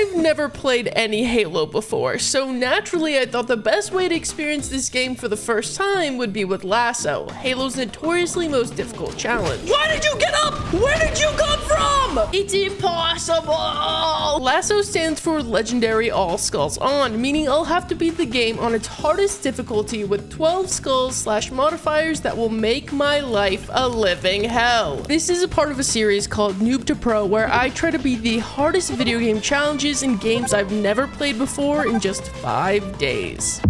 I've never played any Halo before, so naturally I thought the best way to experience this game for the first time would be with LASO, Halo's notoriously most difficult challenge. Why did you get up? Where did you come from? It's impossible! LASO stands for Legendary All Skulls On, meaning I'll have to beat the game on its hardest difficulty with 12 skulls / modifiers that will make my life a living hell. This is a part of a series called Noob to Pro where I try to beat the hardest video game challenges in games I've never played before in just 5 days.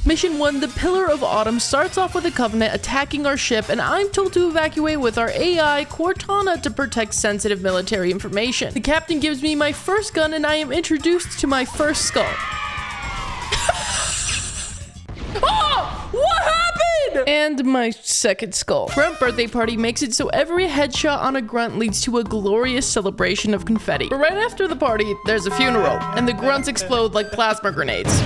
Mission 1, the Pillar of Autumn, starts off with a Covenant attacking our ship, and I'm told to evacuate with our AI, Cortana, to protect sensitive military information. The captain gives me my first gun, and I am introduced to my first skull. Oh! What happened? And my second skull. Grunt Birthday Party makes it so every headshot on a grunt leads to a glorious celebration of confetti. But right after the party, there's a funeral, and the grunts explode like plasma grenades.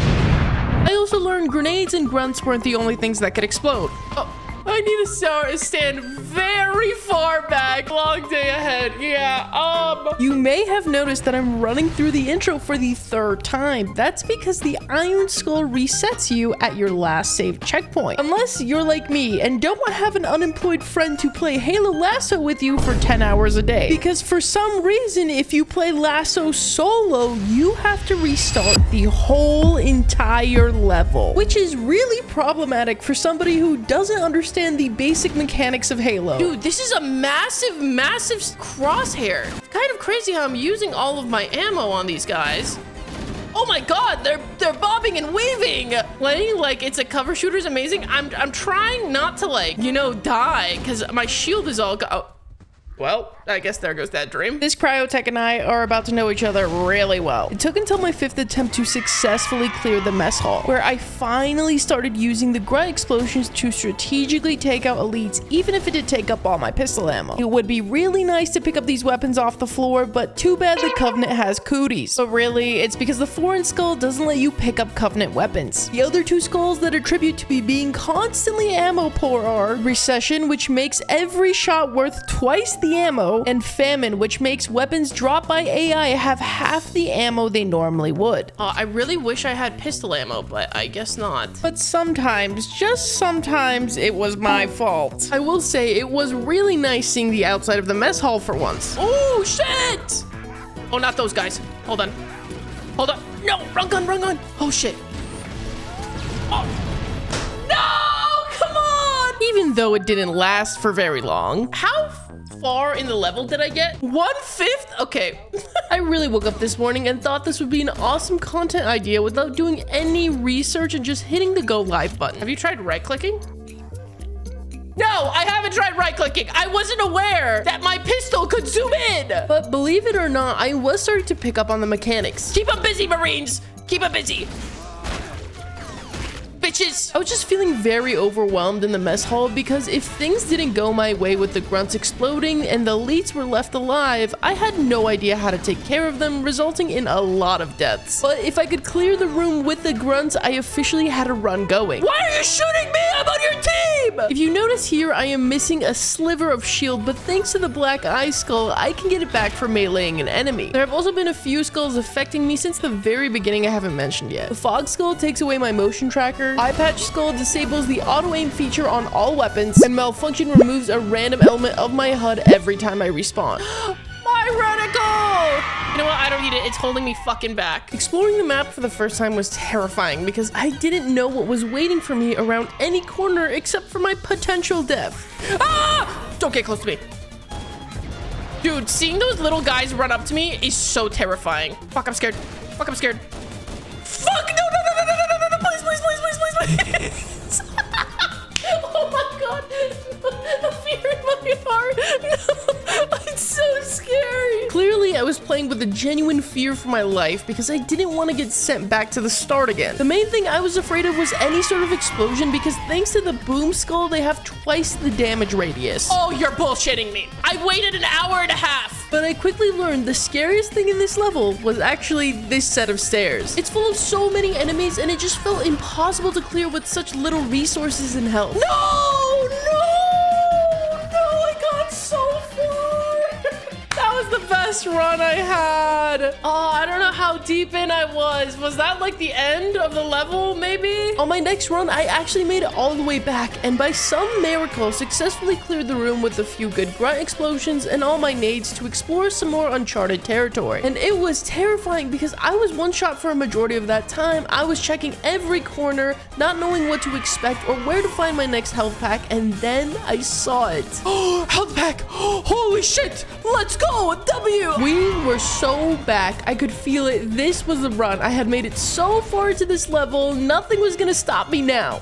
I also learned grenades and grunts weren't the only things that could explode. Oh, I need to stand very far back. Long day ahead. Yeah, You may have noticed that I'm running through the intro for the 3rd time. That's because the Iron Skull resets you at your last saved checkpoint. Unless you're like me and don't want to have an unemployed friend to play Halo LASO with you for 10 hours a day. Because for some reason, if you play LASO solo, you have to restart the whole entire level. Which is really problematic for somebody who doesn't understand the basic mechanics of Halo. Dude, this is a massive crosshair. It's kind of crazy how I'm using all of my ammo on these guys. Oh my god, they're bobbing and weaving. Playing like it's a cover shooter is amazing. I'm trying not to die because my shield is all well, I guess there goes that dream. This Cryotech and I are about to know each other really well. It took until my 5th attempt to successfully clear the mess hall, where I finally started using the grunt explosions to strategically take out elites, even if it did take up all my pistol ammo. It would be really nice to pick up these weapons off the floor, but too bad the Covenant has cooties. But really, it's because the foreign skull doesn't let you pick up Covenant weapons. The other 2 skulls that attribute to me being constantly ammo poor are Recession, which makes every shot worth twice the ammo, and Famine, which makes weapons dropped by AI have half the ammo they normally would. I really wish I had pistol ammo, but I guess not. But sometimes, just sometimes, it was my fault. I will say, it was really nice seeing the outside of the mess hall for once. Oh, shit! Oh, not those guys. Hold on. Hold on. No, wrong gun. Oh, shit. Oh. No, come on! Even though it didn't last for very long. How far in the level did I get? 1/5? Okay. I really woke up this morning and thought this would be an awesome content idea without doing any research and just hitting the go live button. Have you tried right-clicking? No, I haven't tried right-clicking. I wasn't aware that my pistol could zoom in. But believe it or not, I was starting to pick up on the mechanics. Keep them busy, Marines. Keep them busy. Bitches. I was just feeling very overwhelmed in the mess hall because if things didn't go my way with the grunts exploding and the elites were left alive, I had no idea how to take care of them, resulting in a lot of deaths. But if I could clear the room with the grunts, I officially had a run going. Why are you shooting me? I'm on your team! If you notice here, I am missing a sliver of shield, but thanks to the black eye skull, I can get it back for meleeing an enemy. There have also been a few skulls affecting me since the very beginning I haven't mentioned yet. The fog skull takes away my motion tracker, eye patch skull disables the auto aim feature on all weapons, and malfunction removes a random element of my HUD every time I respawn. My reticle! You know what? I don't need it. It's holding me fucking back. Exploring the map for the first time was terrifying because I didn't know what was waiting for me around any corner except for my potential death. Ah! Don't get close to me. Dude, seeing those little guys run up to me is so terrifying. Fuck, I'm scared. Fuck, I'm scared. Fuck! No! Please. Oh my god. The fear in my heart. No. It's so scary. Clearly, I was playing with a genuine fear for my life because I didn't want to get sent back to the start again. The main thing I was afraid of was any sort of explosion because thanks to the boom skull, they have twice the damage radius. Oh, you're bullshitting me. I waited an hour and a half. But I quickly learned the scariest thing in this level was actually this set of stairs. It's full of so many enemies and it just felt impossible to clear with such little resources and health. No, I got so far. That was the best best run I had. Oh, I don't know how deep in I was. Was that like the end of the level, maybe? On my next run, I actually made it all the way back, and by some miracle, successfully cleared the room with a few good grunt explosions and all my nades to explore some more uncharted territory. And it was terrifying because I was one shot for a majority of that time. I was checking every corner, not knowing what to expect or where to find my next health pack, and then I saw it. Oh, health pack! Holy shit! Let's go! W! We were so back. I could feel it. This was the run. I had made it so far to this level. Nothing was gonna stop me now.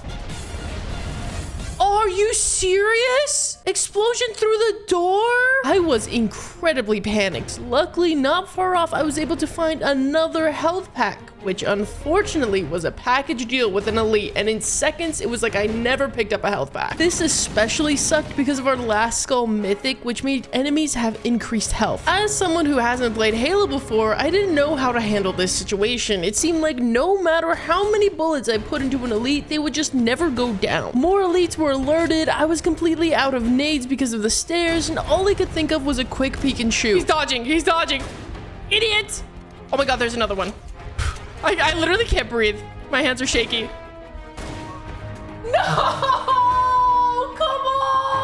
Are you serious? Explosion through the door? I was incredibly panicked. Luckily, not far off, I was able to find another health pack, which unfortunately was a package deal with an elite, and in seconds, it was like I never picked up a health pack. This especially sucked because of our last skull mythic, which made enemies have increased health. As someone who hasn't played Halo before, I didn't know how to handle this situation. It seemed like no matter how many bullets I put into an elite, they would just never go down. More elites were alerted. I was completely out of nades because of the stairs, and all I could think of was a quick peek and shoot. He's dodging. He's dodging. Idiot. Oh my god, there's another one. I literally can't breathe. My hands are shaky. No! Come on!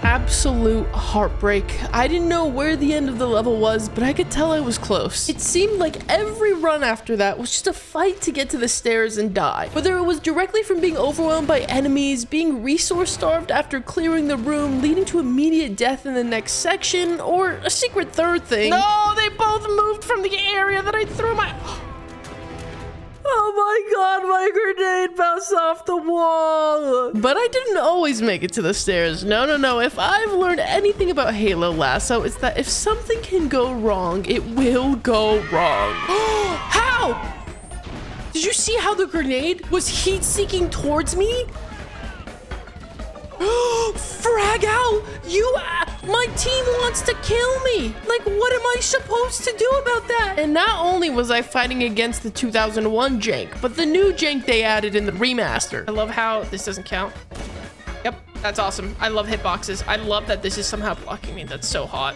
Absolute heartbreak. I didn't know where the end of the level was, but I could tell I was close. It seemed like every run after that was just a fight to get to the stairs and die. Whether it was directly from being overwhelmed by enemies, being resource starved after clearing the room, leading to immediate death in the next section, or a secret third thing. No, they both moved from the area that I threw my... Oh my god, my grenade bounced off the wall. But I didn't always make it to the stairs. No. If I've learned anything about Halo LASO, it's that if something can go wrong, it will go wrong. How? Did you see how the grenade was heat-seeking towards me? Frag out! My team wants to kill me! Like, what am I supposed to do about that? And not only was I fighting against the 2001 jank, but the new jank they added in the remaster. I love how this doesn't count. Yep, that's awesome. I love hitboxes. I love that this is somehow blocking me. That's so hot.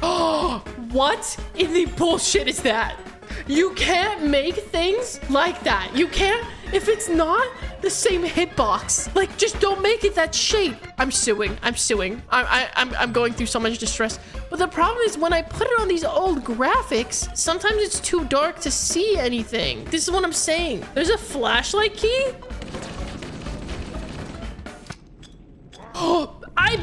Oh, what in the bullshit is that? You can't make things like that. You can't, if it's not the same hitbox. Like, just don't make it that shape. I'm suing. I'm going through so much distress. But the problem is when I put it on these old graphics, sometimes it's too dark to see anything. This is what I'm saying. There's a flashlight key.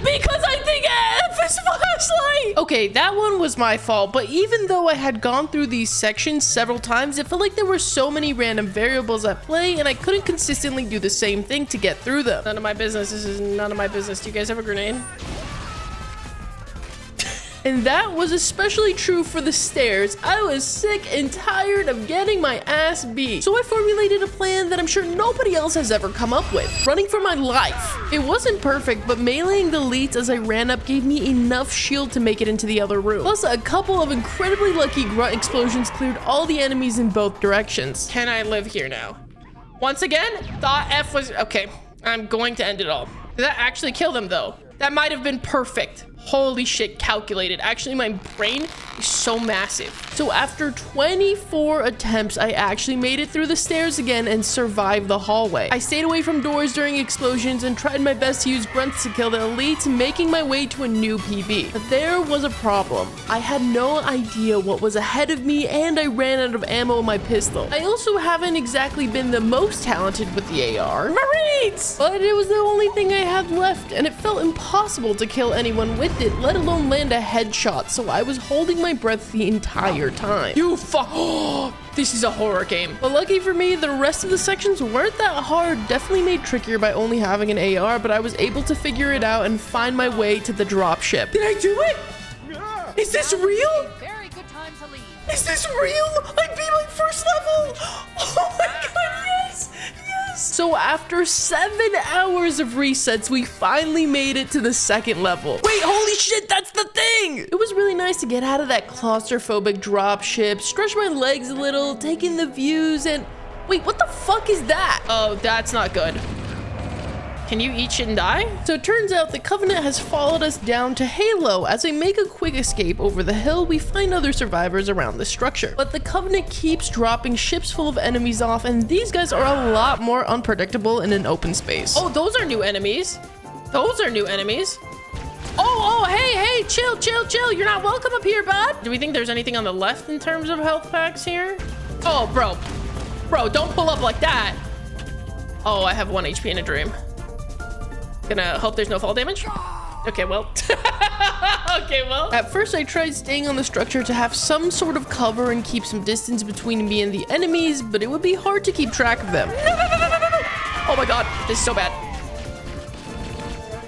Because I think F is flashlight. Okay, that one was my fault, but even though I had gone through these sections several times, it felt like there were so many random variables at play, and I couldn't consistently do the same thing to get through them. None of my business. This is none of my business. Do you guys have a grenade? And that was especially true for the stairs. I was sick and tired of getting my ass beat. So I formulated a plan that I'm sure nobody else has ever come up with. Running for my life. It wasn't perfect, but meleeing the elites as I ran up gave me enough shield to make it into the other room. Plus, a couple of incredibly lucky grunt explosions cleared all the enemies in both directions. Can I live here now? Once again, thought F was... Okay, I'm going to end it all. Did that actually kill them, though? That might have been perfect. Holy shit, calculated. Actually, my brain is so massive. So after 24 attempts, I actually made it through the stairs again and survived the hallway. I stayed away from doors during explosions and tried my best to use grunts to kill the elites, making my way to a new PB. But there was a problem. I had no idea what was ahead of me, and I ran out of ammo in my pistol. I also haven't exactly been the most talented with the AR. Marines! But it was the only thing I had left, and it felt impossible to kill anyone with it, let alone land a headshot, so I was holding my breath the entire time. You fuck. This is a horror game. But lucky for me, the rest of the sections weren't that hard. Definitely made trickier by only having an AR, but I was able to figure it out and find my way to the dropship. Did I do it? Yeah. Is this real? Very good time to leave. Is this real? I beat my first level. Oh my god, yes. So after 7 hours of resets, we finally made it to the second level. Wait, holy shit, that's the thing! It was really nice to get out of that claustrophobic dropship, stretch my legs a little, take in the views, and... Wait, what the fuck is that? Oh, that's not good. Can you eat shit and die? So it turns out the Covenant has followed us down to Halo. As we make a quick escape over the hill, we find other survivors around the structure. But the Covenant keeps dropping ships full of enemies off, and these guys are a lot more unpredictable in an open space. Oh, those are new enemies. Those are new enemies. Oh, hey, chill. You're not welcome up here, bud. Do we think there's anything on the left in terms of health packs here? Oh, bro, don't pull up like that. Oh, I have 1 HP in a dream. Gonna hope there's no fall damage. Okay, well. Okay, well. At first, I tried staying on the structure to have some sort of cover and keep some distance between me and the enemies, but it would be hard to keep track of them. No. Oh my god, this is so bad.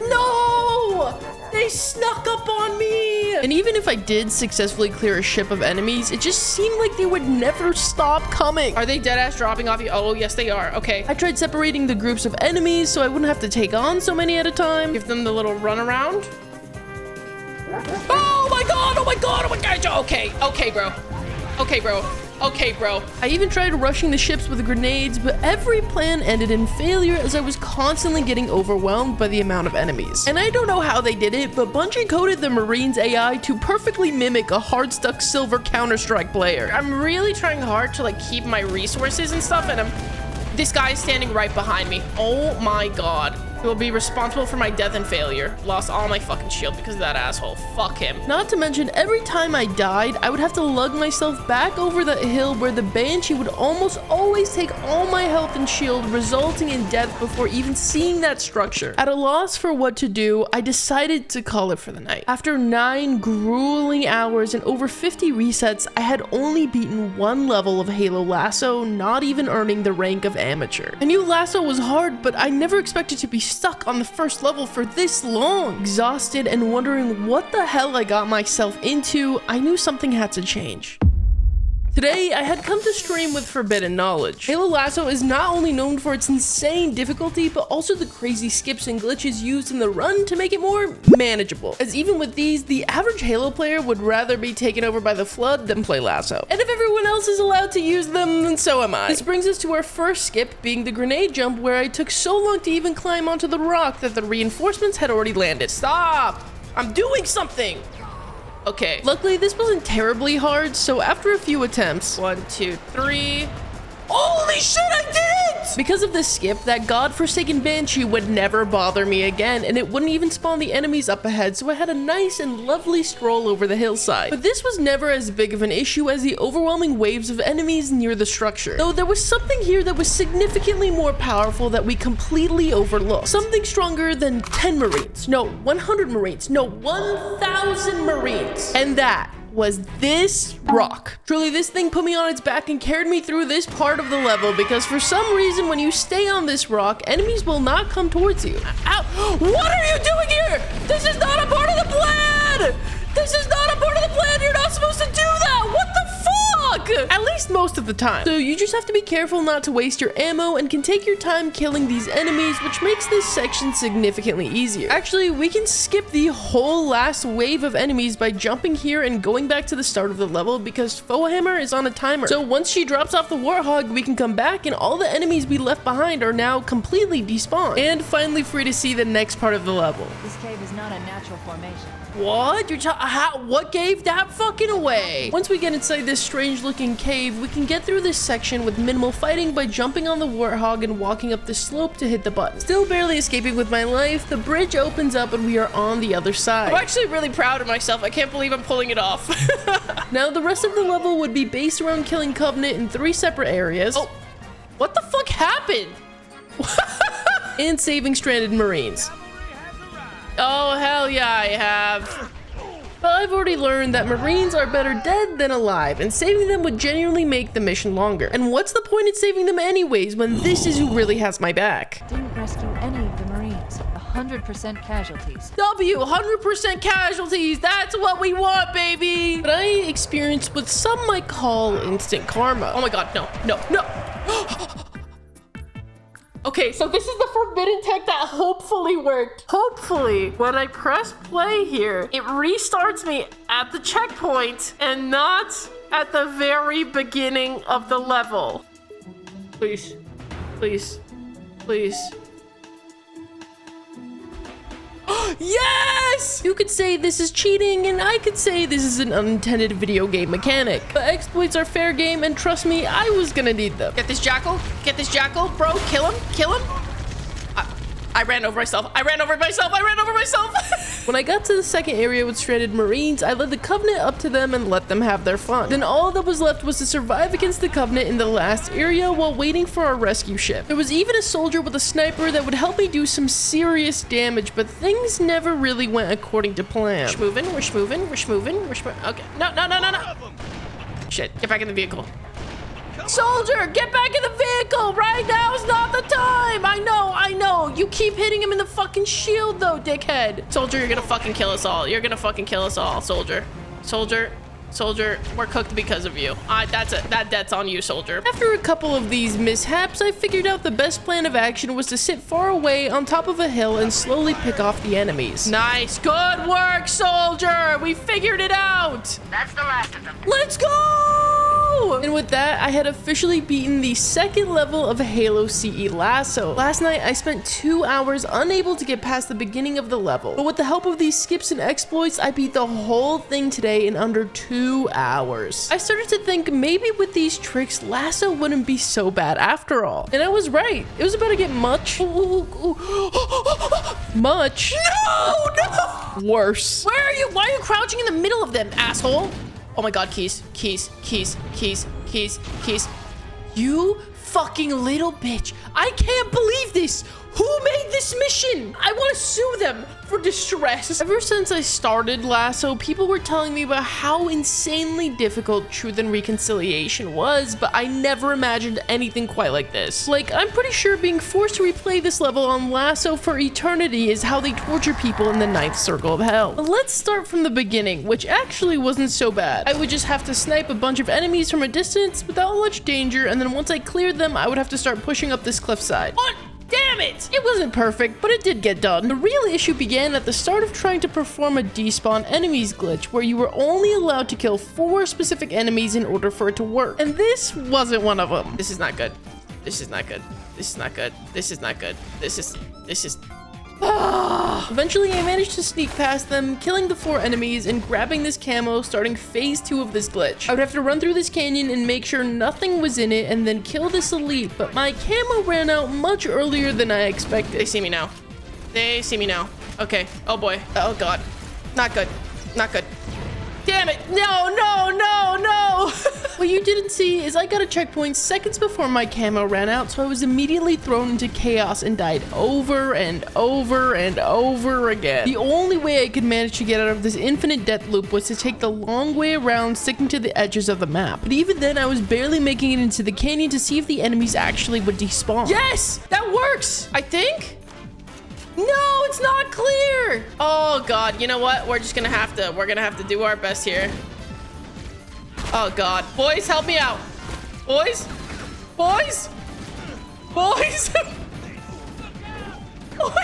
No! They snuck up on me! And even if I did successfully clear a ship of enemies, it just seemed like they would never stop coming. Are they deadass dropping off you? Oh, yes, they are. Okay. I tried separating the groups of enemies so I wouldn't have to take on so many at a time. Give them the little run around. Oh my god! Okay, bro. I even tried rushing the ships with grenades, but every plan ended in failure as I was constantly getting overwhelmed by the amount of enemies. And I don't know how they did it, but Bungie coded the Marines AI to perfectly mimic a hard-stuck silver Counter-Strike player. I'm really trying hard to like keep my resources and stuff, and this guy is standing right behind me. Oh my god. He will be responsible for my death and failure. Lost all my fucking shield because of that asshole. Fuck him. Not to mention, every time I died, I would have to lug myself back over that hill where the Banshee would almost always take all my health and shield, resulting in death before even seeing that structure. At a loss for what to do, I decided to call it for the night. After 9 grueling hours and over 50 resets, I had only beaten 1 level of Halo LASO, not even earning the rank of amateur. I knew LASO was hard, but I never expected to be stuck on the first level for this long. Exhausted and wondering what the hell I got myself into, I knew something had to change. Today, I had come to stream with forbidden knowledge. Halo LASO is not only known for its insane difficulty, but also the crazy skips and glitches used in the run to make it more manageable. As even with these, the average Halo player would rather be taken over by the Flood than play LASO. And if everyone else is allowed to use them, then so am I. This brings us to our first skip, being the grenade jump, where I took so long to even climb onto the rock that the reinforcements had already landed. Stop! I'm doing something! Okay, luckily this wasn't terribly hard, so after a few attempts, 1, 2, 3. Holy shit, I did it! Because of this skip, that godforsaken Banshee would never bother me again, and it wouldn't even spawn the enemies up ahead, so I had a nice and lovely stroll over the hillside. But this was never as big of an issue as the overwhelming waves of enemies near the structure. Though there was something here that was significantly more powerful that we completely overlooked. Something stronger than 10 Marines. No, 100 Marines. No, 1,000 Marines. And that was this rock. Truly, this thing put me on its back and carried me through this part of the level, because for some reason, when you stay on this rock, enemies will not come towards you. Ow! What are you doing here? This is not a part of the plan! This is not a part of the plan! You're not supposed to do that! What the fuck? At least most of the time. So you just have to be careful not to waste your ammo and can take your time killing these enemies, which makes this section significantly easier. Actually, we can skip the whole last wave of enemies by jumping here and going back to the start of the level, because Foehammer is on a timer. So once she drops off the Warthog, we can come back and all the enemies we left behind are now completely despawned and finally free to see the next part of the level. This cave is not a natural formation. What? What gave that fucking away? Once we get inside this strange looking cave, we can get through this section with minimal fighting by jumping on the Warthog and walking up the slope to hit the button. Still barely escaping with my life, the bridge opens up and we are on the other side. I'm actually really proud of myself. I can't believe I'm pulling it off. Now, the rest of the level would be based around killing Covenant in 3 separate areas. Oh, what the fuck happened? And saving stranded Marines. Oh, hell yeah, I have. But I've already learned that Marines are better dead than alive, and saving them would genuinely make the mission longer. And what's the point in saving them anyways when this is who really has my back? Didn't rescue any of the Marines. 100% casualties. 100% casualties. That's what we want, baby. But I experienced what some might call instant karma. Oh my god, no. Okay, so this is the forbidden tech that hopefully worked. Hopefully, when I press play here, it restarts me at the checkpoint and not at the very beginning of the level. Please. Please. Please. Yes! You could say this is cheating, and I could say this is an unintended video game mechanic. But exploits are fair game, and trust me, I was gonna need them. Get this jackal. Get this jackal. Bro, kill him. Kill him. I ran over myself. I ran over myself. I ran over myself. When I got to the second area with stranded Marines, I led the Covenant up to them and let them have their fun. Then all that was left was to survive against the Covenant in the last area while waiting for our rescue ship. There was even a soldier with a sniper that would help me do some serious damage, but things never really went according to plan. We're schmoving, we're schmoving, we're schmoving, we're schmoving. Okay, no. Shit, get back in the vehicle. Soldier, get back in the vehicle! Right now is not the time! I know! You keep hitting him in the fucking shield though, dickhead! Soldier, you're gonna fucking kill us all. You're gonna fucking kill us all, soldier. Soldier, we're cooked because of you. That debt's on you, soldier. After a couple of these mishaps, I figured out the best plan of action was to sit far away on top of a hill and slowly pick off the enemies. Nice, good work, soldier! We figured it out! That's the last of them. Let's go! And with that, I had officially beaten the second level of Halo CE LASO. Last night, I spent 2 hours unable to get past the beginning of the level. But with the help of these skips and exploits, I beat the whole thing today in under 2 hours. I started to think maybe with these tricks, LASO wouldn't be so bad after all. And I was right. It was about to get much... much? No! Worse. Where are you? Why are you crouching in the middle of them, asshole? Oh my god, keys. You fucking little bitch. I can't believe this. Who made this mission? I want to sue them for distress. Ever since I started LASO, people were telling me about how insanely difficult Truth and Reconciliation was, but I never imagined anything quite like this. Like, I'm pretty sure being forced to replay this level on LASO for eternity is how they torture people in the 9th circle of hell. But let's start from the beginning, which actually wasn't so bad. I would just have to snipe a bunch of enemies from a distance without much danger, and then once I cleared them, I would have to start pushing up this cliffside. What? Damn it! It wasn't perfect, but it did get done. The real issue began at the start of trying to perform a despawn enemies glitch, where you were only allowed to kill 4 specific enemies in order for it to work. And this wasn't one of them. This is not good. This is not good. This is not good. This is not good. This is... Eventually, I managed to sneak past them, killing the 4 enemies and grabbing this camo, starting phase 2 of this glitch. I would have to run through this canyon and make sure nothing was in it and then kill this elite, but my camo ran out much earlier than I expected. They see me now. They see me now. Okay. Oh boy. Oh god. Not good. Not good. Damn it. No. What you didn't see is I got a checkpoint seconds before my camo ran out, so I was immediately thrown into chaos and died over and over and over again. The only way I could manage to get out of this infinite death loop was to take the long way around, sticking to the edges of the map. But even then, I was barely making it into the canyon to see if the enemies actually would despawn. Yes! That works! I think? No, it's not clear. Oh god, you know what? We're gonna have to do our best here. Oh god. Boys, help me out. Boys? Boys,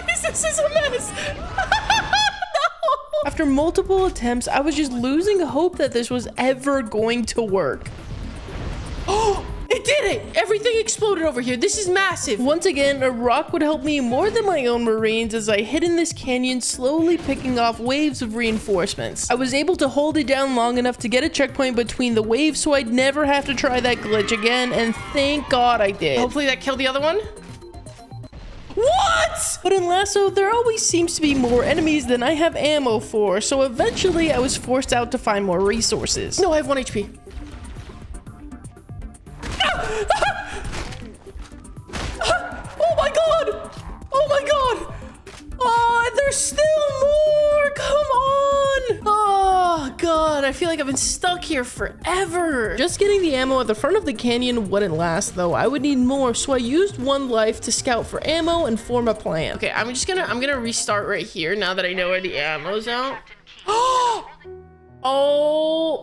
this is a mess. No. After multiple attempts, I was just losing hope that this was ever going to work. Oh! It did it! Everything exploded over here. This is massive. Once again, a rock would help me more than my own Marines as I hid in this canyon, slowly picking off waves of reinforcements. I was able to hold it down long enough to get a checkpoint between the waves so I'd never have to try that glitch again, and thank God I did. Hopefully that killed the other one. What? But in LASO, there always seems to be more enemies than I have ammo for, so eventually I was forced out to find more resources. No, I have 1 HP. Oh my god! Oh, there's still more! Come on! Oh god, I feel like I've been stuck here forever. Just getting the ammo at the front of the canyon wouldn't last though. I would need more, so I used 1 life to scout for ammo and form a plan. Okay, I'm gonna restart right here now that I know where the ammo's out. Oh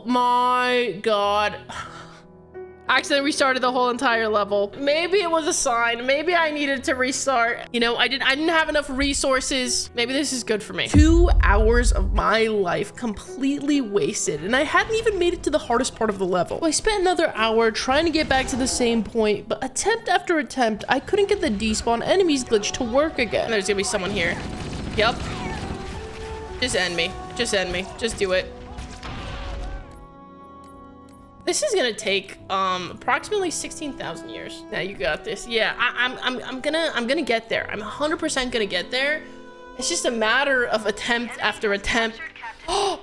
my god. I accidentally restarted the whole entire level. Maybe it was a sign. Maybe I needed to restart. You know, I didn't have enough resources. Maybe this is good for me. 2 hours of my life completely wasted, and I hadn't even made it to the hardest part of the level. So I spent another hour trying to get back to the same point, but attempt after attempt, I couldn't get the despawn enemies glitch to work again. There's gonna be someone here. Yep. Just end me. Just end me. Just do it. This is gonna take approximately 16,000 years. Now you got this. Yeah, I'm gonna get there. I'm 100% gonna get there. It's just a matter of attempt after attempt. Oh.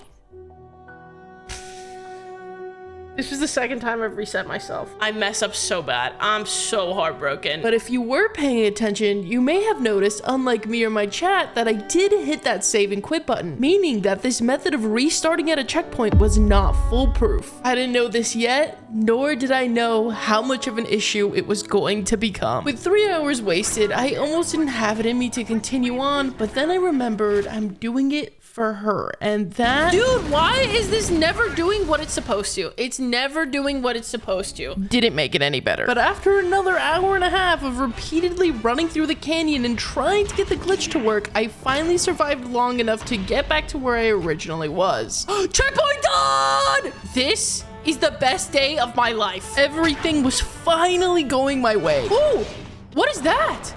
This was the second time I've reset myself. I mess up so bad. I'm so heartbroken. But if you were paying attention, you may have noticed, unlike me or my chat, that I did hit that save and quit button, meaning that this method of restarting at a checkpoint was not foolproof. I didn't know this yet, nor did I know how much of an issue it was going to become. With 3 hours wasted, I almost didn't have it in me to continue on, but then I remembered I'm doing it for her, and that— Dude, why is this never doing what it's supposed to? It's never doing what it's supposed to. Didn't make it any better. But after another hour and a half of repeatedly running through the canyon and trying to get the glitch to work, I finally survived long enough to get back to where I originally was. Checkpoint done! This is the best day of my life. Everything was finally going my way. Ooh, what is that?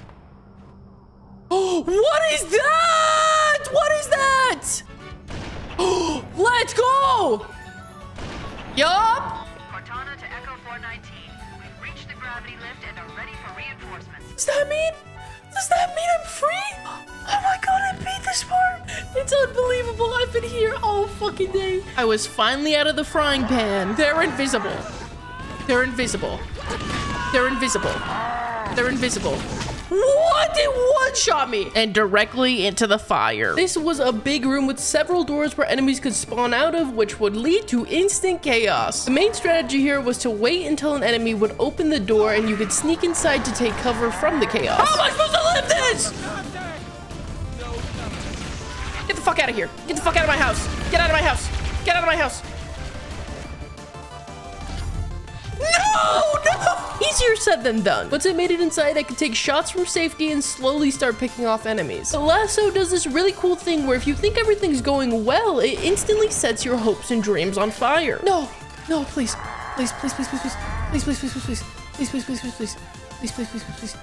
Oh, what is that? What is that? Let's go! Yup. Cortana to Echo 419. We've reached the gravity lift and are ready for reinforcements. Does that mean I'm free? Oh my god, I beat this part. It's unbelievable. I've been here all fucking day. I was finally out of the frying pan. They're invisible. They're invisible. They're invisible. They're invisible. What? It one-shot me and directly into the fire. This was a big room with several doors where enemies could spawn out of, which would lead to instant chaos. The main strategy here was to wait until an enemy would open the door and you could sneak inside to take cover from the chaos. How am I supposed to live this? Get the fuck out of here. Get the fuck out of my house. Get out of my house. Get out of my house. No! Easier said than done. Once I made it inside, I could take shots from safety and slowly start picking off enemies. The LASO does this really cool thing where if you think everything's going well, it instantly sets your hopes and dreams on fire. No, no, please. Please, please, please, please, please. Please, please, please, please, please. Please, please, please, please, please. Please, please, please, please, please.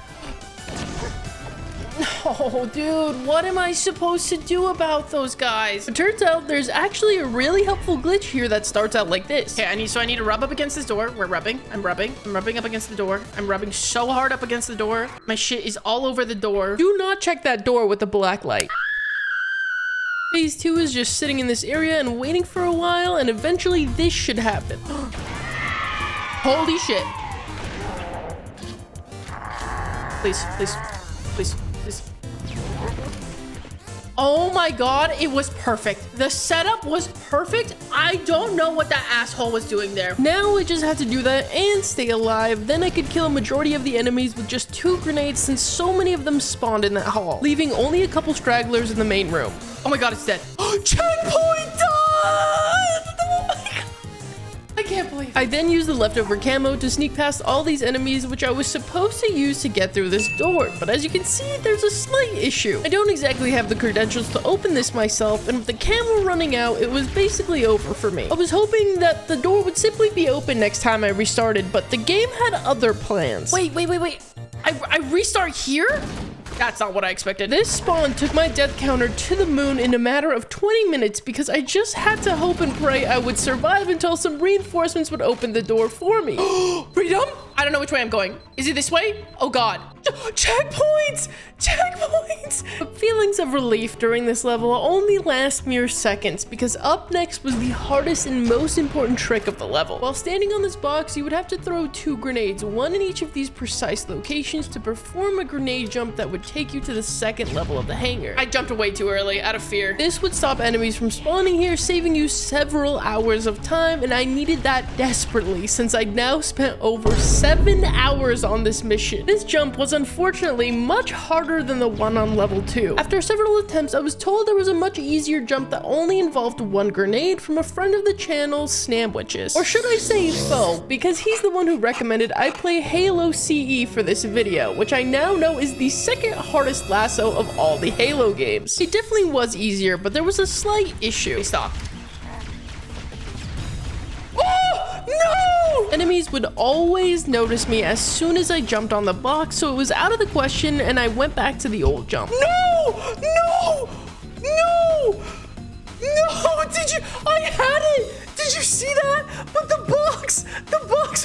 No, dude, what am I supposed to do about those guys? It turns out there's actually a really helpful glitch here that starts out like this. Okay, I need to rub up against this door. We're rubbing. I'm rubbing up against the door. I'm rubbing so hard up against the door. My shit is all over the door. Do not check that door with the black light. Phase 2 is just sitting in this area and waiting for a while, and eventually this should happen. Holy shit. Please, please, please, please. Oh my god, it was perfect. The setup was perfect. I don't know what that asshole was doing there. Now I just have to do that and stay alive. Then I could kill a majority of the enemies with just 2 grenades since so many of them spawned in that hall, leaving only a couple stragglers in the main room. Oh my god, it's dead. Checkpoint done! Oh my god. I can't believe it. I then used the leftover camo to sneak past all these enemies, which I was supposed to use to get through this door. But as you can see, there's a slight issue. I don't exactly have the credentials to open this myself, and with the camo running out, it was basically over for me. I was hoping that the door would simply be open next time I restarted, but the game had other plans. Wait. I restart here? That's not what I expected. This spawn took my death counter to the moon in a matter of 20 minutes because I just had to hope and pray I would survive until some reinforcements would open the door for me. Freedom? I don't know which way I'm going. Is it this way? Oh god. Checkpoints! Checkpoints! But feelings of relief during this level only last mere seconds because up next was the hardest and most important trick of the level. While standing on this box, you would have to throw 2 grenades, one in each of these precise locations to perform a grenade jump that would take you to the 2nd level of the hangar. I jumped way too early out of fear. This would stop enemies from spawning here, saving you several hours of time, and I needed that desperately since I'd now spent over 7 hours on this mission. This jump was unfortunately much harder than the one on level 2. After several attempts, I was told there was a much easier jump that only involved 1 grenade from a friend of the channel, Snamwitches. Or should I say foe, because he's the one who recommended I play Halo CE for this video, which I now know is the 2nd hardest LASO of all the Halo games. It definitely was easier, but there was a slight issue. Hey, stop. No! Enemies would always notice me as soon as I jumped on the box, so it was out of the question and I went back to the old jump. No! No! No! Did you? I had it. Did you see that? But the box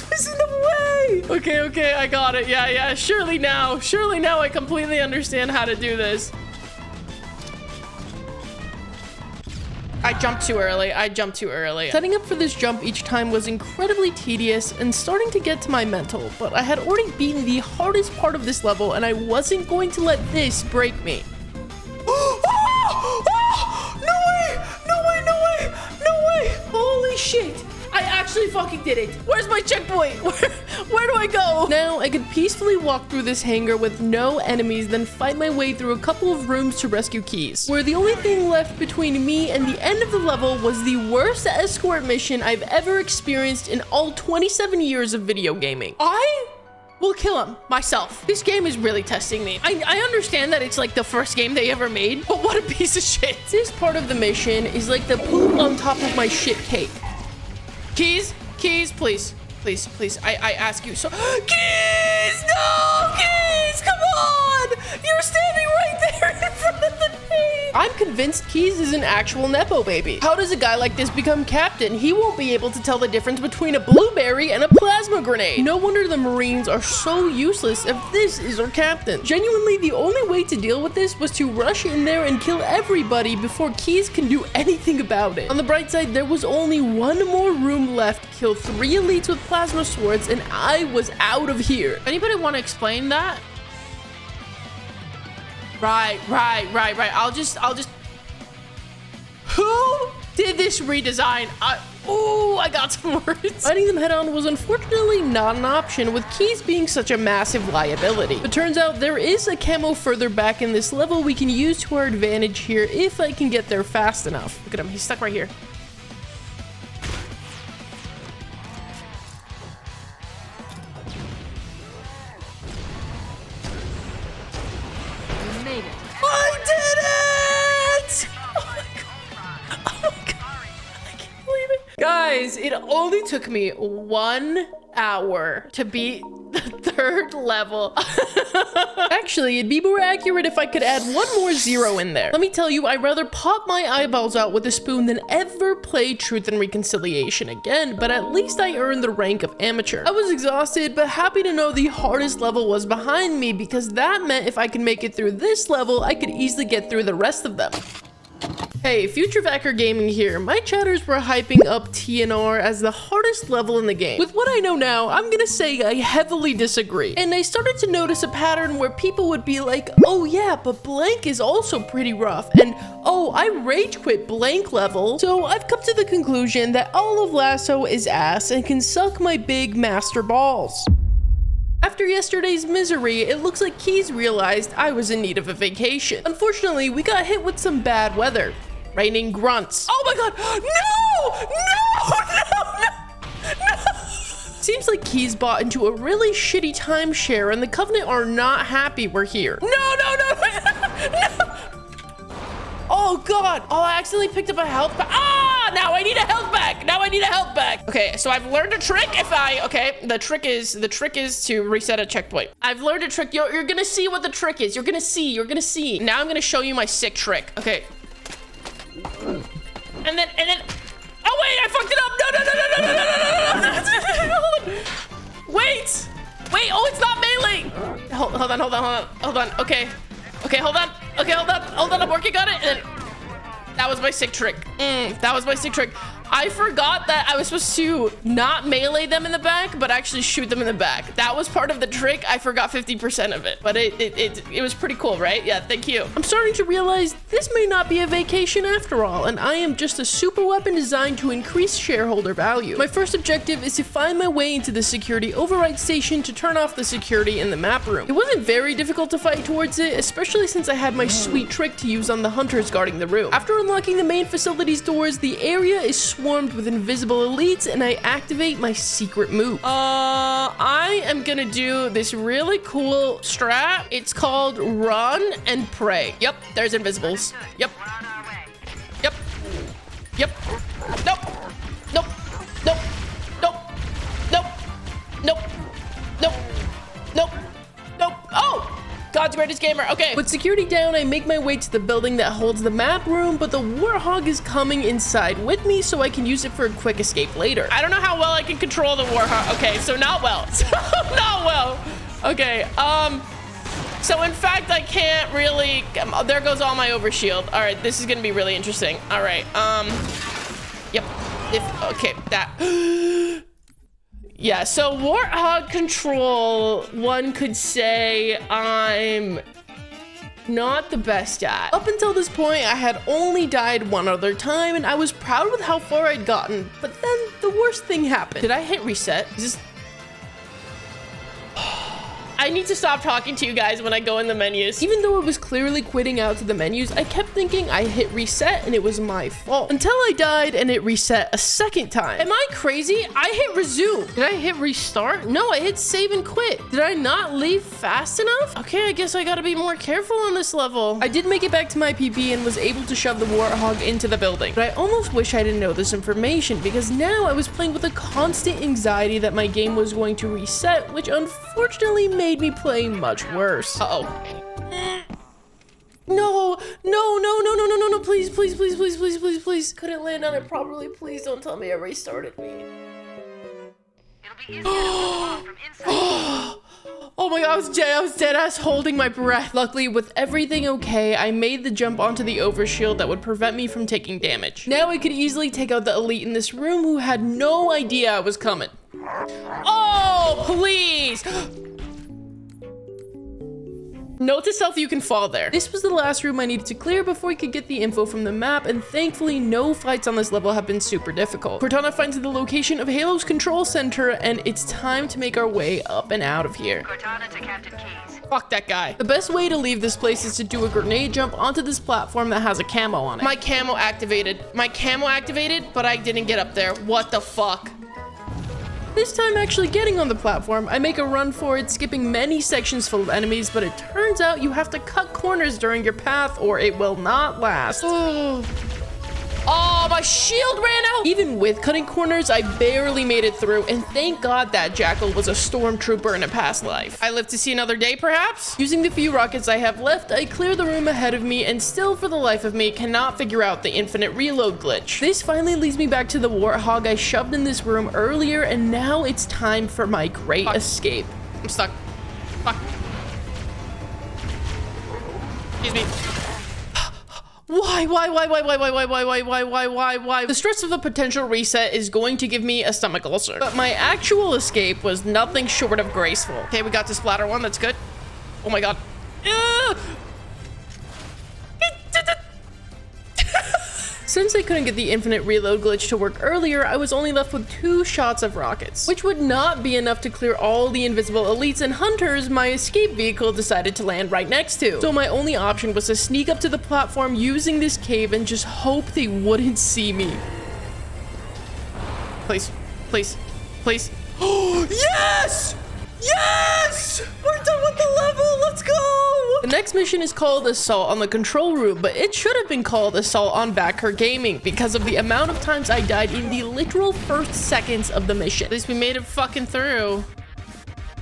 was in the way. Okay, I got it. Yeah. Surely now I completely understand how to do this. I jumped too early. Setting up for this jump each time was incredibly tedious and starting to get to my mental, but I had already beaten the hardest part of this level and I wasn't going to let this break me. No way! Holy shit! I actually fucking did it. Where's my checkpoint? Where do I go? Now I could peacefully walk through this hangar with no enemies, then fight my way through a couple of rooms to rescue Keys, where the only thing left between me and the end of the level was the worst escort mission I've ever experienced in all 27 years of video gaming. I will kill him myself. This game is really testing me. I understand that it's like the first game they ever made, but what a piece of shit. This part of the mission is like the poop on top of my shit cake. Keys, please. I ask you so. Keys, no, Keys, come on! You're standing right there in front of the name. I'm convinced Keys is an actual Nepo baby. How does a guy like this become captain? He won't be able to tell the difference between a blueberry and a plasma grenade. No wonder the Marines are so useless if this is our captain. Genuinely, the only way to deal with this was to rush in there and kill everybody before Keys can do anything about it. On the bright side, there was only one more room left, kill 3 elites with plasma swords, and I was out of here. Anybody want to explain that? Right. I'll just. Who did this redesign? I got some words. Fighting them head on was unfortunately not an option, with Keys being such a massive liability. It turns out there is a camo further back in this level we can use to our advantage here if I can get there fast enough. Look at him, he's stuck right here. I did it! Oh my god. I can't believe it. Guys, it only took me 1 hour to beat the 3rd level. Actually, it'd be more accurate if I could add 1 more 0 in there. Let me tell you, I'd rather pop my eyeballs out with a spoon than ever play Truth and Reconciliation again, but at least I earned the rank of amateur. I was exhausted, but happy to know the hardest level was behind me, because that meant if I could make it through this level, I could easily get through the rest of them. Hey, Future Vacker Gaming here. My chatters were hyping up TNR as the hardest level in the game. With what I know now, I'm gonna say I heavily disagree. And I started to notice a pattern where people would be like, oh yeah, but blank is also pretty rough. And oh, I rage quit blank level. So I've come to the conclusion that all of LASO is ass and can suck my big master balls. After yesterday's misery, it looks like Keys realized I was in need of a vacation. Unfortunately, we got hit with some bad weather. Raining grunts. Oh my god! No! Seems like Keys bought into a really shitty timeshare and the Covenant are not happy we're here. No! Oh god! Oh, I accidentally picked up a health pack. Now I need a health pack. Okay, so I've learned a trick. The trick is to reset a checkpoint. I've learned a trick. You're gonna see what the trick is. You're gonna see. Now I'm gonna show you my sick trick. Okay. And then. Oh wait, I fucked it up. No. Wait. Oh, it's not melee. Hold on. Okay, hold on. I'm working on it. And that was my sick trick. I forgot that I was supposed to not melee them in the back, but actually shoot them in the back. That was part of the trick. I forgot 50% of it, but it was pretty cool, right? Yeah, thank you. I'm starting to realize this may not be a vacation after all, and I am just a super weapon designed to increase shareholder value. My first objective is to find my way into the security override station to turn off the security in the map room. It wasn't very difficult to fight towards it, especially since I had my sweet trick to use on the hunters guarding the room. After unlocking the main facility's doors, the area is swarmed with invisible elites, and I activate my secret move. I am gonna do this really cool strat. It's called run and pray. Yep, there's invisibles. Yep. Nope. Oh! God God's greatest gamer. Okay. With security down, I make my way to the building that holds the map room, but the Warthog is coming inside with me so I can use it for a quick escape later. I don't know how well I can control the Warthog. Okay, so not well. Not well. Okay, so in fact, I can't really, there goes all my overshield. All right, this is gonna be really interesting. All right, yep, okay, that. Yeah, so Warthog control, one could say I'm not the best at. Up until this point, I had only died one other time, and I was proud with how far I'd gotten, but then the worst thing happened. Did I hit reset? Is this... I need to stop talking to you guys when I go in the menus. Even though it was clearly quitting out to the menus, I kept thinking I hit reset and it was my fault. Until I died and it reset a second time. Am I crazy? I hit resume. Did I hit restart? No, I hit save and quit. Did I not leave fast enough? Okay, I guess I gotta be more careful on this level. I did make it back to my PB and was able to shove the Warthog into the building. But I almost wish I didn't know this information because now I was playing with a constant anxiety that my game was going to reset, which unfortunately made me play much worse. Uh-oh. No, please, please, please, please, please, please, please. Couldn't land on it properly. Please don't tell me I restarted me. It'll be easier to move from inside. Oh my god, I was dead ass holding my breath. Luckily, with everything okay, I made the jump onto the overshield that would prevent me from taking damage. Now I could easily take out the elite in this room who had no idea I was coming. Oh, please! Note to self, you can fall there. This was the last room I needed to clear before I could get the info from the map, and thankfully no fights on this level have been super difficult. Cortana finds the location of Halo's control center, and it's time to make our way up and out of here. Cortana to Captain Keys. Fuck that guy. The best way to leave this place is to do a grenade jump onto this platform that has a camo on it. My camo activated, but I didn't get up there. What the fuck? This time actually getting on the platform, I make a run for it, skipping many sections full of enemies, but it turns out you have to cut corners during your path or it will not last. Oh, my shield ran out! Even with cutting corners, I barely made it through, and thank God that Jackal was a stormtrooper in a past life. I live to see another day, perhaps? Using the few rockets I have left, I clear the room ahead of me, and still, for the life of me, cannot figure out the infinite reload glitch. This finally leads me back to the Warthog I shoved in this room earlier, and now it's time for my great escape. I'm stuck. Fuck. Excuse me. Why? The stress of a potential reset is going to give me a stomach ulcer. But my actual escape was nothing short of graceful. Okay, we got this splatter one. That's good. Oh my god. Since I couldn't get the infinite reload glitch to work earlier, I was only left with 2 shots of rockets, which would not be enough to clear all the invisible elites and hunters my escape vehicle decided to land right next to. So my only option was to sneak up to the platform using this cave and just hope they wouldn't see me. Please, please, please. Oh, yes! Yes! We're done with the level, let's go! The next mission is called Assault on the Control Room, but it should have been called Assault on Backer Gaming because of the amount of times I died in the literal first seconds of the mission. At least we made it fucking through.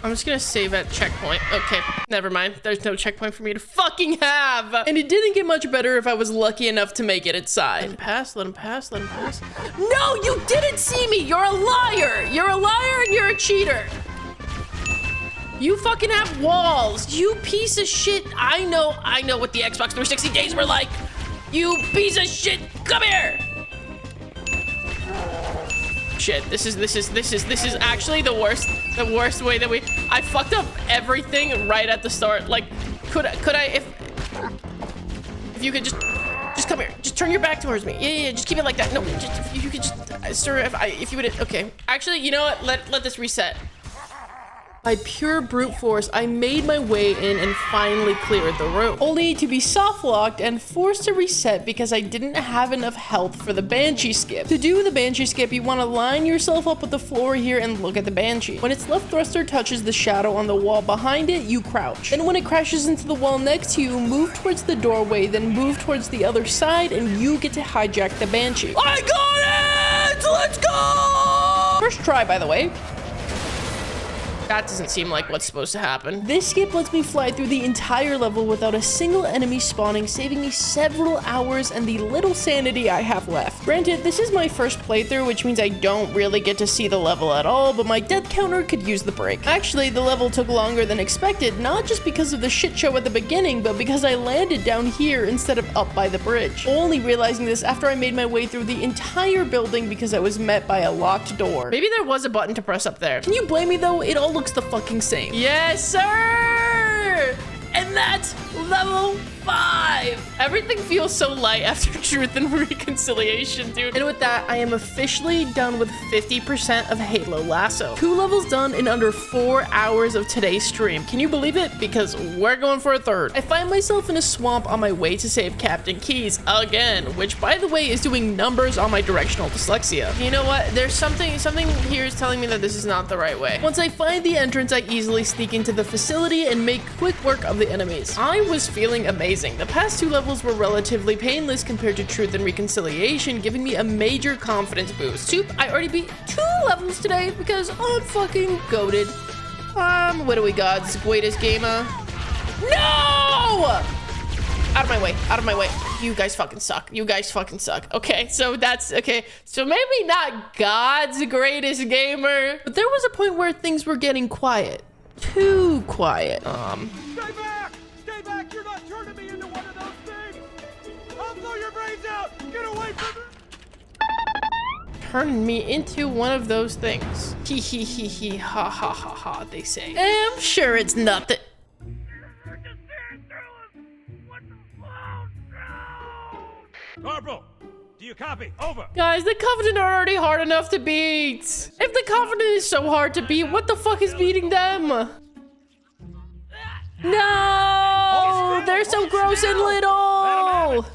I'm just gonna save at checkpoint. Okay, never mind. There's no checkpoint for me to fucking have. And it didn't get much better if I was lucky enough to make it inside. Let him pass, let him pass, let him pass. No, you didn't see me! You're a liar! You're a liar and you're a cheater! You fucking have walls, you piece of shit. I know what the Xbox 360 days were like. You piece of shit, come here. Shit, this is actually the worst way that I fucked up everything right at the start. Like, could I, if you could just come here, just turn your back towards me. Yeah, just keep it like that. No, just, if you could just, sir, if you would, okay. Actually, you know what, let this reset. By pure brute force, I made my way in and finally cleared the room, only to be soft locked and forced to reset because I didn't have enough health for the Banshee skip. To do the Banshee skip, you want to line yourself up with the floor here and look at the Banshee. When its left thruster touches the shadow on the wall behind it, you crouch. Then when it crashes into the wall next to you, move towards the doorway, then move towards the other side, and you get to hijack the Banshee. I got it! Let's go! First try, by the way. That doesn't seem like what's supposed to happen. This skip lets me fly through the entire level without a single enemy spawning, saving me several hours and the little sanity I have left. Granted, this is my first playthrough, which means I don't really get to see the level at all, but my death counter could use the break. Actually, the level took longer than expected, not just because of the shit show at the beginning, but because I landed down here instead of up by the bridge. Only realizing this after I made my way through the entire building because I was met by a locked door. Maybe there was a button to press up there. Can you blame me though? It all looks the fucking same. Yes, sir! And that's level 5. Everything feels so light after Truth and Reconciliation, dude. And with that, I am officially done with 50% of Halo LASO. 2 levels done in under 4 hours of today's stream. Can you believe it? Because we're going for a 3rd. I find myself in a swamp on my way to save Captain Keys again, which by the way is doing numbers on my directional dyslexia. You know what? There's something here is telling me that this is not the right way. Once I find the entrance, I easily sneak into the facility and make quick work of the enemies. I was feeling amazing. The past 2 levels were relatively painless compared to Truth and Reconciliation, giving me a major confidence boost. Soup, I already beat 2 levels today because I'm fucking goated. What do we got? This greatest gamer. No! Out of my way, out of my way. You guys fucking suck. You guys fucking suck. Okay, so that's, okay. So maybe not God's greatest gamer, but there was a point where things were getting quiet. Too quiet. Stay back! Stay back! You're not turning me into one of those things! I'll blow your brains out! Get away from me! Turn me into one of those things. Hee hee hee hee ha ha ha ha, they say. I'm sure it's nothing. Corporal, do you copy? Over. Guys, the Covenant are already hard enough to beat. If the Covenant is so hard to beat, what the fuck is beating them? No! They're so gross and little!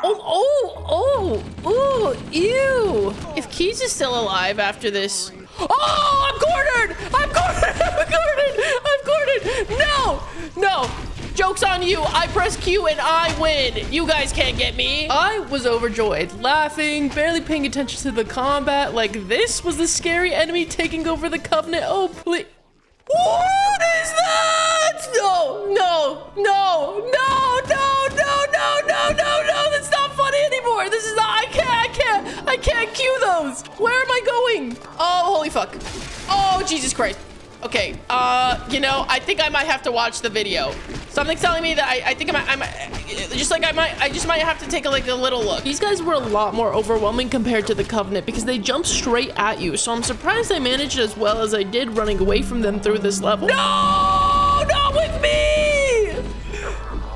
Oh, ew! If Keys is still alive after this... Oh, I'm cornered! I'm cornered! No! Joke's on you! I press Q and I win! You guys can't get me! I was overjoyed, laughing, barely paying attention to the combat, like this was the scary enemy taking over the Covenant. Oh, please. What is that? No! That's not funny anymore! This is not, I can't cue those! Where am I going? Oh, holy fuck. Oh, Jesus Christ. Okay, you know, I think I might have to watch the video. Something's telling me that I think I just might have to take a little look. These guys were a lot more overwhelming compared to the Covenant because they jumped straight at you. So I'm surprised I managed as well as I did running away from them through this level. No, not with me!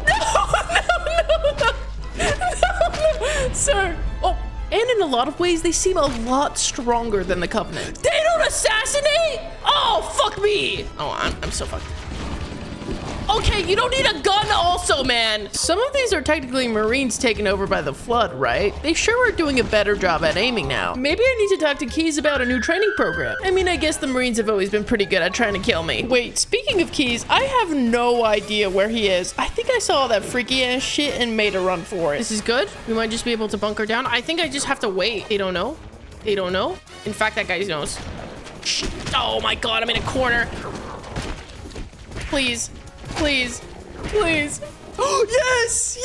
No, sir. Oh, and in a lot of ways, they seem a lot stronger than the Covenant. They don't assassinate? Oh, fuck me. Oh, I'm so fucked. Okay, you don't need a gun also, man. Some of these are technically Marines taken over by the Flood, right? They sure are doing a better job at aiming now. Maybe I need to talk to Keys about a new training program. I mean, I guess the Marines have always been pretty good at trying to kill me. Wait, speaking of Keys, I have no idea where he is. I think I saw that freaky ass shit and made a run for it. This is good. We might just be able to bunker down. I think I just have to wait. They don't know. They don't know. In fact, that guy knows. Shh. Oh my God, I'm in a corner. Please. Oh, yes,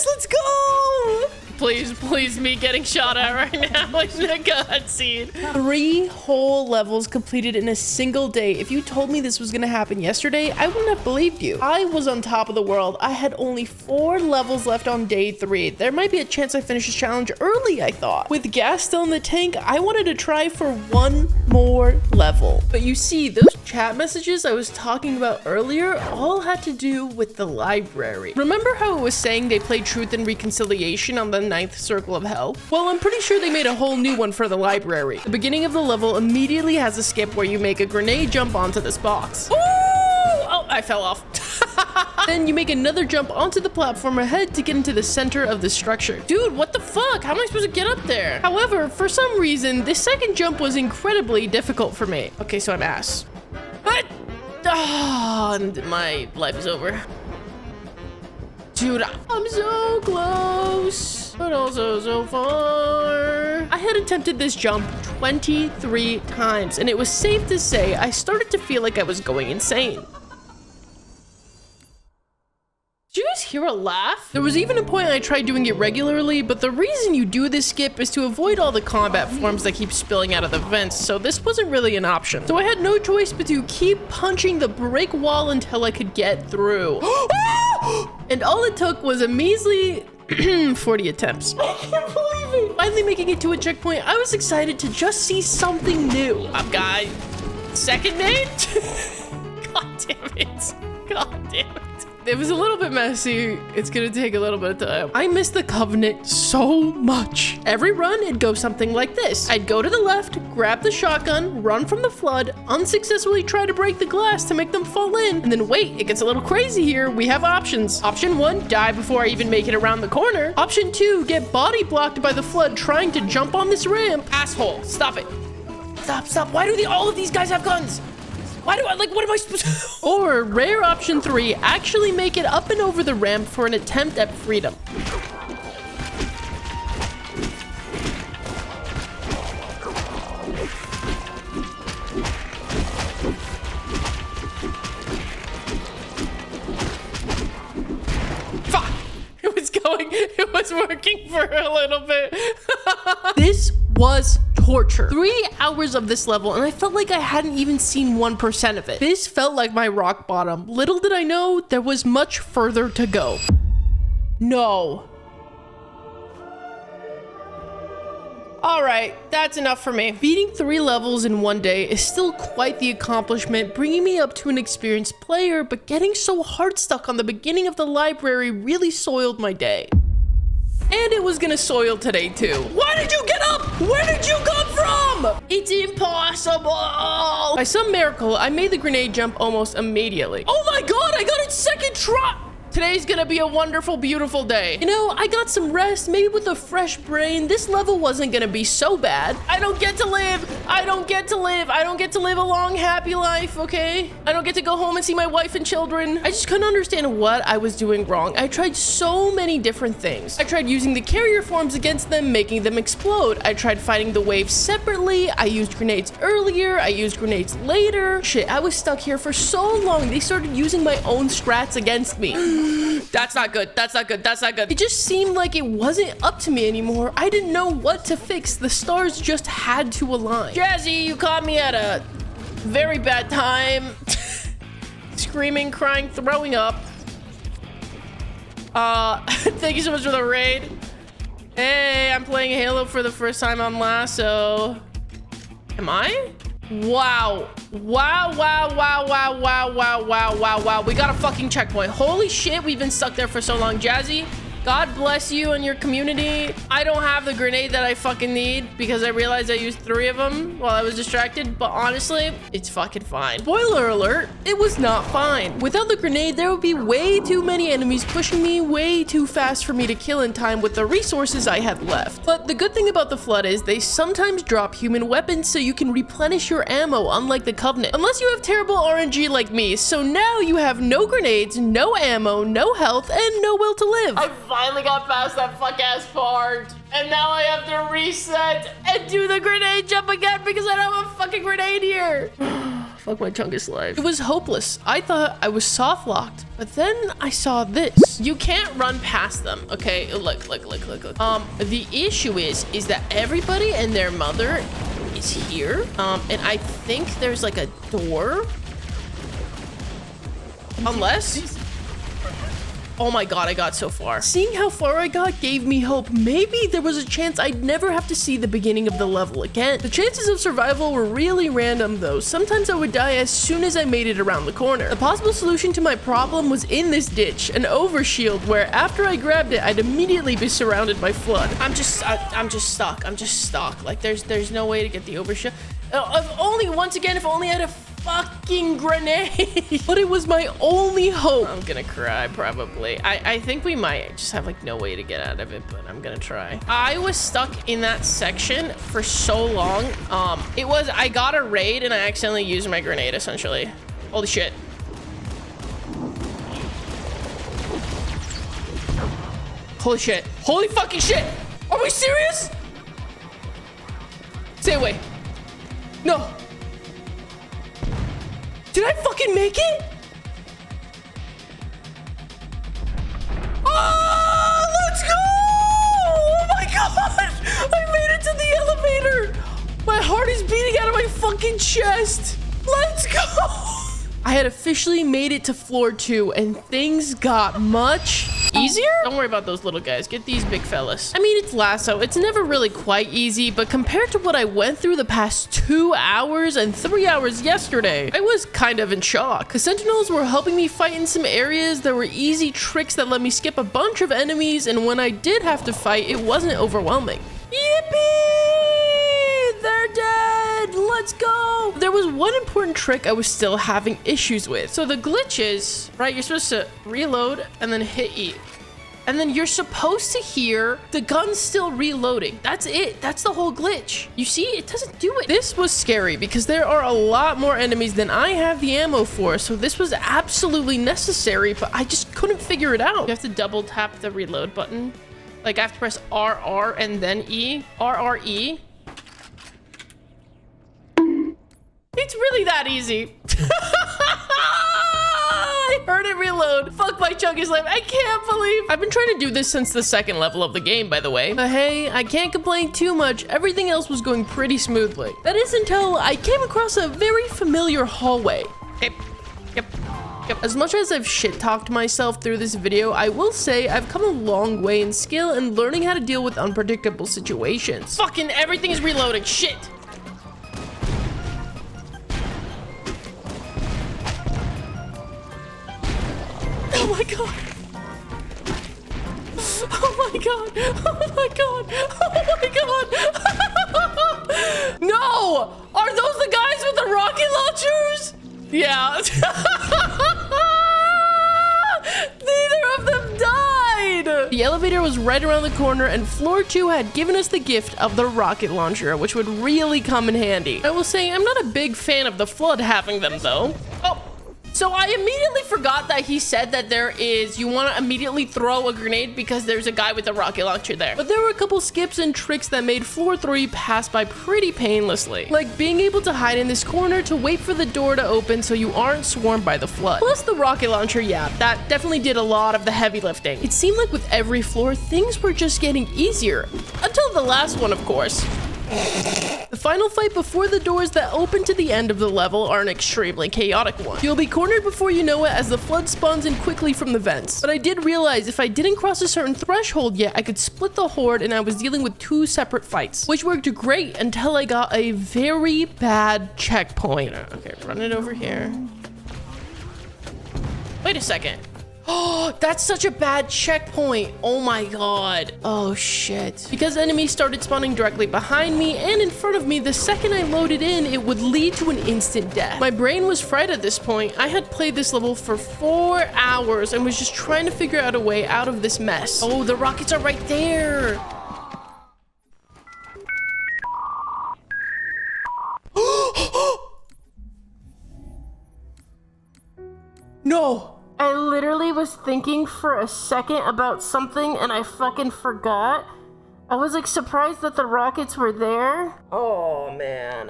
let's go. Please, me getting shot at right now in a cutscene. 3 whole levels completed in a single day. If you told me this was gonna happen yesterday, I wouldn't have believed you. I was on top of the world. I had only 4 levels left on day 3. There might be a chance I finish this challenge early, I thought. With gas still in the tank, I wanted to try for 1 more level. But you see, those chat messages I was talking about earlier all had to do with the library. Remember how I was saying they played Truth and Reconciliation on the 9th Circle of Hell? Well, I'm pretty sure they made a whole new one for the library. The beginning of the level immediately has a skip where you make a grenade jump onto this box. Ooh! Oh, I fell off. Then you make another jump onto the platform ahead to get into the center of the structure. Dude, what the fuck? How am I supposed to get up there? However, for some reason, this second jump was incredibly difficult for me. Okay, so I'm ass. What? Oh, my life is over. Dude, I'm so close. but also so far. I had attempted this jump 23 times, and it was safe to say I started to feel like I was going insane. Did you guys hear a laugh? There was even a point I tried doing it regularly, but the reason you do this skip is to avoid all the combat forms that keep spilling out of the vents, so this wasn't really an option. So I had no choice but to keep punching the brick wall until I could get through. And all it took was a measly 40 attempts. I can't believe it. Finally making it to a checkpoint, I was excited to just see something new. Up, guy. Second name? God damn it. God damn it. It was a little bit messy. It's gonna take a little bit of time. I miss the Covenant so much. Every run, it'd go something like this. I'd go to the left, grab the shotgun, run from the flood, unsuccessfully try to break the glass to make them fall in, and then wait, it gets a little crazy here. We have options. Option 1, die before I even make it around the corner. Option 2, get body blocked by the flood trying to jump on this ramp. Asshole, stop it. Stop. Why do all of these guys have guns? Why do I, like, what am I supposed to? Or rare option 3, actually make it up and over the ramp for an attempt at freedom. Fuck! It was working for a little bit. This was torture. 3 hours of this level, and I felt like I hadn't even seen 1% of it. This felt like my rock bottom. Little did I know, there was much further to go. No. All right, that's enough for me. Beating 3 levels in one day is still quite the accomplishment, bringing me up to an experienced player, but getting so hard stuck on the beginning of the library really soiled my day. And it was gonna soil today too. Why did you get up? Where did you come from? It's impossible. By some miracle, I made the grenade jump almost immediately. Oh my God, I got it second try. Today's gonna be a wonderful, beautiful day. You know, I got some rest, maybe with a fresh brain. This level wasn't gonna be so bad. I don't get to live. I don't get to live. I don't get to live a long, happy life, okay? I don't get to go home and see my wife and children. I just couldn't understand what I was doing wrong. I tried so many different things. I tried using the carrier forms against them, making them explode. I tried fighting the waves separately. I used grenades earlier. I used grenades later. Shit, I was stuck here for so long. They started using my own strats against me. That's not good. That's not good. That's not good. It just seemed like it wasn't up to me anymore. I didn't know what to fix. The stars just had to align. Jazzy, you caught me at a very bad time. Screaming, crying, throwing up. Thank you so much for the raid. Hey, I'm playing Halo for the first time on LASO. Am I? Wow. Wow. We got a fucking checkpoint. Holy shit, we've been stuck there for so long. Jazzy, God bless you and your community. I don't have the grenade that I fucking need because I realized I used 3 of them while I was distracted, but honestly, it's fucking fine. Spoiler alert, it was not fine. Without the grenade, there would be way too many enemies pushing me way too fast for me to kill in time with the resources I had left. But the good thing about the Flood is they sometimes drop human weapons so you can replenish your ammo, unlike the Covenant. Unless you have terrible RNG like me, so now you have no grenades, no ammo, no health, and no will to live. I finally got past that fuck-ass part, and now I have to reset and do the grenade jump again because I don't have a fucking grenade here. Fuck my chungus life. It was hopeless. I thought I was soft locked, but then I saw this. You can't run past them, okay? Look. The issue is that everybody and their mother is here, and I think there's like a door. Unless... Oh my God, I got so far. Seeing how far I got gave me hope. Maybe there was a chance I'd never have to see the beginning of the level again. The chances of survival were really random though. Sometimes I would die as soon as I made it around the corner. The possible solution to my problem was in this ditch, an overshield where after I grabbed it, I'd immediately be surrounded by flood. I'm just stuck. Like there's no way to get the overshield. If only I had a fucking grenade. But it was my only hope. I'm gonna cry probably. I think we might just have like no way to get out of it, but I'm gonna try. I was stuck in that section for so long. I got a raid and I accidentally used my grenade essentially. Holy shit. Holy shit. Holy fucking shit. Are we serious? Stay away. No. Did I fucking make it? Oh, let's go! Oh my god! I made it to the elevator! My heart is beating out of my fucking chest! Let's go! I had officially made it to floor 2 and things got much easier? Don't worry about those little guys. Get these big fellas. I mean, it's LASO. It's never really quite easy, but compared to what I went through the past 2 hours and 3 hours yesterday, I was kind of in shock. The Sentinels were helping me fight in some areas. There were easy tricks that let me skip a bunch of enemies, and when I did have to fight, it wasn't overwhelming. Yippee! They're dead! Let's go! There was one important trick I was still having issues with. So the glitch is, right, you're supposed to reload and then hit E. And then you're supposed to hear the gun still reloading. That's it. That's the whole glitch. You see, it doesn't do it. This was scary because there are a lot more enemies than I have the ammo for. So this was absolutely necessary, but I just couldn't figure it out. You have to double tap the reload button. Like I have to press RR and then E. RRE. It's really that easy. I heard it reload. Fuck my chunky slime. I can't believe I've been trying to do this since the second level of the game, by the way. But hey, I can't complain too much. Everything else was going pretty smoothly. That is until I came across a very familiar hallway. Yep. As much as I've shit-talked myself through this video, I will say I've come a long way in skill and learning how to deal with unpredictable situations. Fucking everything is reloading. Shit. Oh my god. Oh my god. Oh my god. Oh my god. No! Are those the guys with the rocket launchers? Yeah. Neither of them died. The elevator was right around the corner and floor 2 had given us the gift of the rocket launcher, which would really come in handy. I will say I'm not a big fan of the flood having them though. Oh. So I immediately forgot that he said that you want to immediately throw a grenade because there's a guy with a rocket launcher there. But there were a couple skips and tricks that made floor 3 pass by pretty painlessly. Like being able to hide in this corner to wait for the door to open so you aren't swarmed by the flood. Plus the rocket launcher, yeah, that definitely did a lot of the heavy lifting. It seemed like with every floor, things were just getting easier. Until the last one, of course. The final fight before the doors that open to the end of the level are an extremely chaotic one. You'll be cornered before you know it as the flood spawns in quickly from the vents. But I did realize if I didn't cross a certain threshold yet, I could split the horde and I was dealing with 2 separate fights, which worked great until I got a very bad checkpoint. Okay, run it over here. Wait a second. Oh, that's such a bad checkpoint. Oh my god. Oh shit. Because enemies started spawning directly behind me and in front of me, the second I loaded in, it would lead to an instant death. My brain was fried at this point. I had played this level for 4 hours and was just trying to figure out a way out of this mess. Oh, the rockets are right there. No. I literally was thinking for a second about something and I fucking forgot. I was like surprised that the rockets were there. Oh man.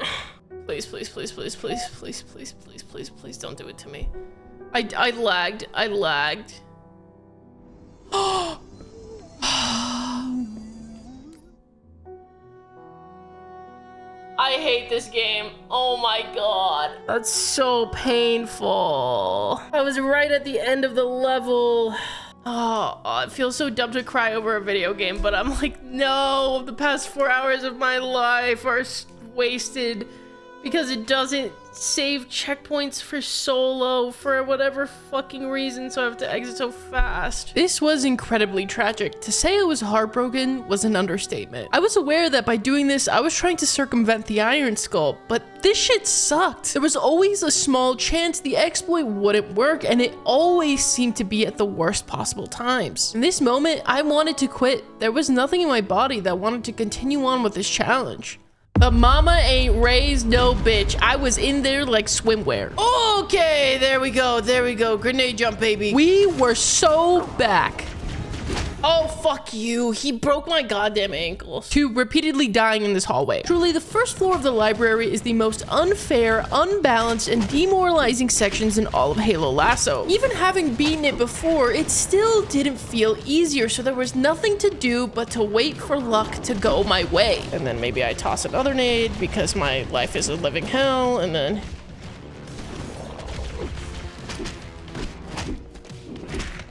Please, please, please, please, please, please, please, please, please, please don't do it to me. I lagged. I lagged. I hate this game. Oh my god. That's so painful. I was right at the end of the level. Oh, it feels so dumb to cry over a video game, but I'm like, no, the past 4 hours of my life are wasted because it doesn't save checkpoints for solo for whatever fucking reason, so I have to exit so fast. This was incredibly tragic. To say I was heartbroken was an understatement. I was aware that by doing this, I was trying to circumvent the Iron Skull, but this shit sucked. There was always a small chance the exploit wouldn't work, and it always seemed to be at the worst possible times. In this moment, I wanted to quit. There was nothing in my body that wanted to continue on with this challenge. But mama ain't raised no bitch. I was in there like swimwear. Okay, there we go. There we go. Grenade jump, baby. We were so back. Oh, fuck you. He broke my goddamn ankles. 2, repeatedly dying in this hallway. Truly, the first floor of the library is the most unfair, unbalanced, and demoralizing sections in all of Halo LASO. Even having beaten it before, it still didn't feel easier, so there was nothing to do but to wait for luck to go my way. And then maybe I toss another nade because my life is a living hell, and then...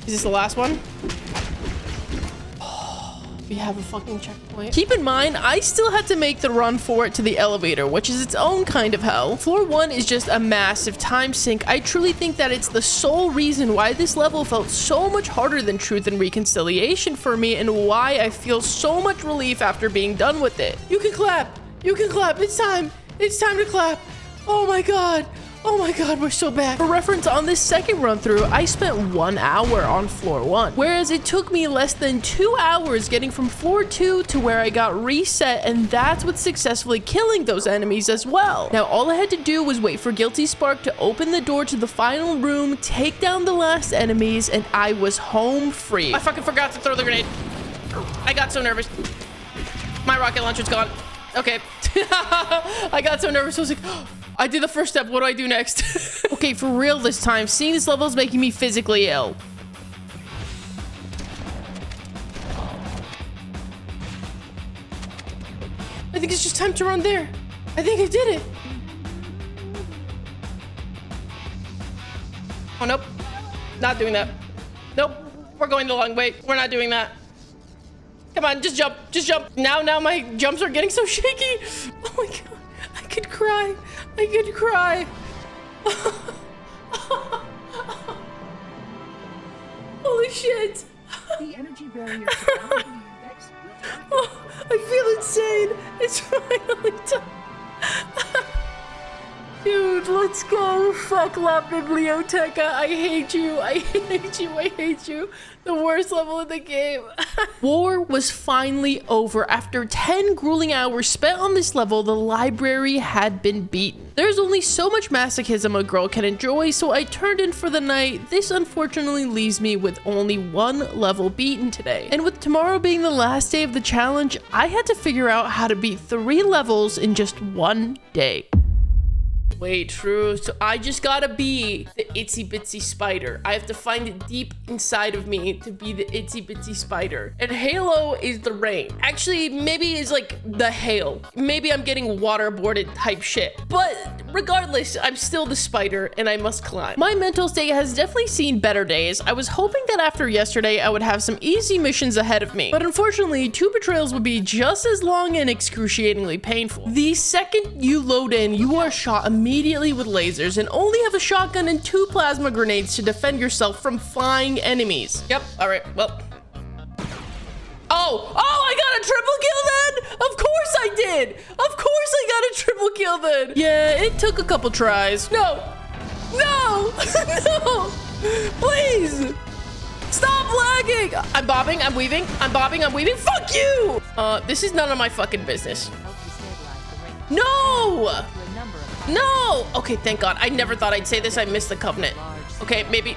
Is this the last one? We have a fucking checkpoint. Keep in mind, I still had to make the run for it to the elevator, which is its own kind of hell. Floor 1 is just a massive time sink. I truly think that it's the sole reason why this level felt so much harder than Truth and Reconciliation for me, and why I feel so much relief after being done with it. You can clap. You can clap. It's time. It's time to clap. Oh my god. Oh my god, we're so back. For reference, on this second run through, I spent 1 hour on floor 1, whereas it took me less than 2 hours getting from floor 2 to where I got reset, and that's with successfully killing those enemies as well. Now, all I had to do was wait for Guilty Spark to open the door to the final room, take down the last enemies, and I was home free. I fucking forgot to throw the grenade. I got so nervous. My rocket launcher's gone. Okay. I got so nervous, I was like... I did the first step. What do I do next? Okay, for real this time. Seeing this level is making me physically ill. I think it's just time to run there. I think I did it. Oh, nope. Not doing that. Nope. We're going the long way. We're not doing that. Come on, just jump. Just jump. Now my jumps are getting so shaky. Oh my god. I could cry. I could cry. Holy shit. The energy barrier. Oh, I feel insane. It's finally done. Dude, let's go. Fuck La Biblioteca. I hate you. I hate you. I hate you. The worst level in the game. War was finally over. After 10 grueling hours spent on this level, the library had been beaten. There's only so much masochism a girl can enjoy, so I turned in for the night. This unfortunately leaves me with only 1 level beaten today. And with tomorrow being the last day of the challenge, I had to figure out how to beat 3 levels in just 1 day. Wait, true. So I just gotta be the itsy bitsy spider. I have to find it deep inside of me to be the itsy bitsy spider. And Halo is the rain. Actually, maybe it's like the hail. Maybe I'm getting waterboarded type shit. But regardless, I'm still the spider and I must climb. My mental state has definitely seen better days. I was hoping that after yesterday, I would have some easy missions ahead of me. But unfortunately, 2 betrayals would be just as long and excruciatingly painful. The second you load in, you are shot immediately with lasers and only have a shotgun and 2 plasma grenades to defend yourself from flying enemies. Yep, all right, well. Oh, I got a triple kill then? Of course I did. Of course I got a triple kill then. Yeah, it took a couple tries. No, no, please. Stop lagging. I'm bobbing, I'm weaving, I'm bobbing, I'm weaving. Fuck you. This is none of my fucking business. No. No! Okay, thank God. I never thought I'd say this. I missed the Covenant. Okay, maybe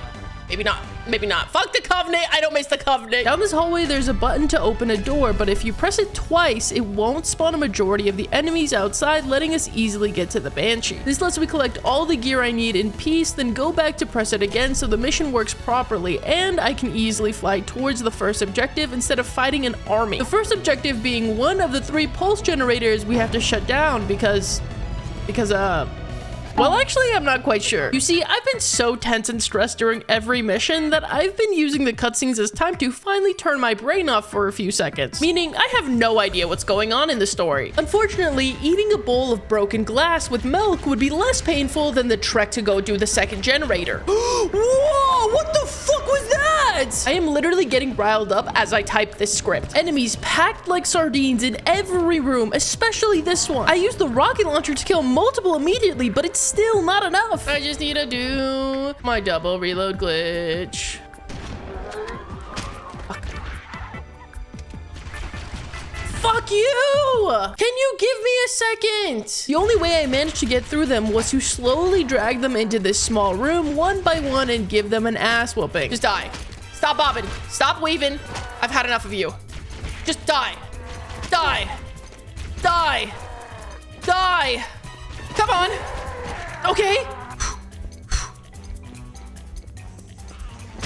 not. Maybe not. Fuck the Covenant! I don't miss the Covenant! Down this hallway, there's a button to open a door, but if you press it twice, it won't spawn a majority of the enemies outside, letting us easily get to the Banshee. This lets me collect all the gear I need in peace, then go back to press it again so the mission works properly, and I can easily fly towards the first objective instead of fighting an army. The first objective being one of the 3 pulse generators we have to shut down because well, actually, I'm not quite sure. You see, I've been so tense and stressed during every mission that I've been using the cutscenes as time to finally turn my brain off for a few seconds, meaning I have no idea what's going on in the story. Unfortunately, eating a bowl of broken glass with milk would be less painful than the trek to go do the second generator. Whoa, what the fuck was that? I am literally getting riled up as I type this script. Enemies packed like sardines in every room, especially this one. I used the rocket launcher to kill multiple immediately, but it's still not enough. I just need to do my double reload glitch. Fuck you! Can you give me a second? The only way I managed to get through them was to slowly drag them into this small room one by one and give them an ass whooping. Just die. Stop bobbing. Stop weaving. I've had enough of you. Just die. Die. Die. Die. Come on. Okay.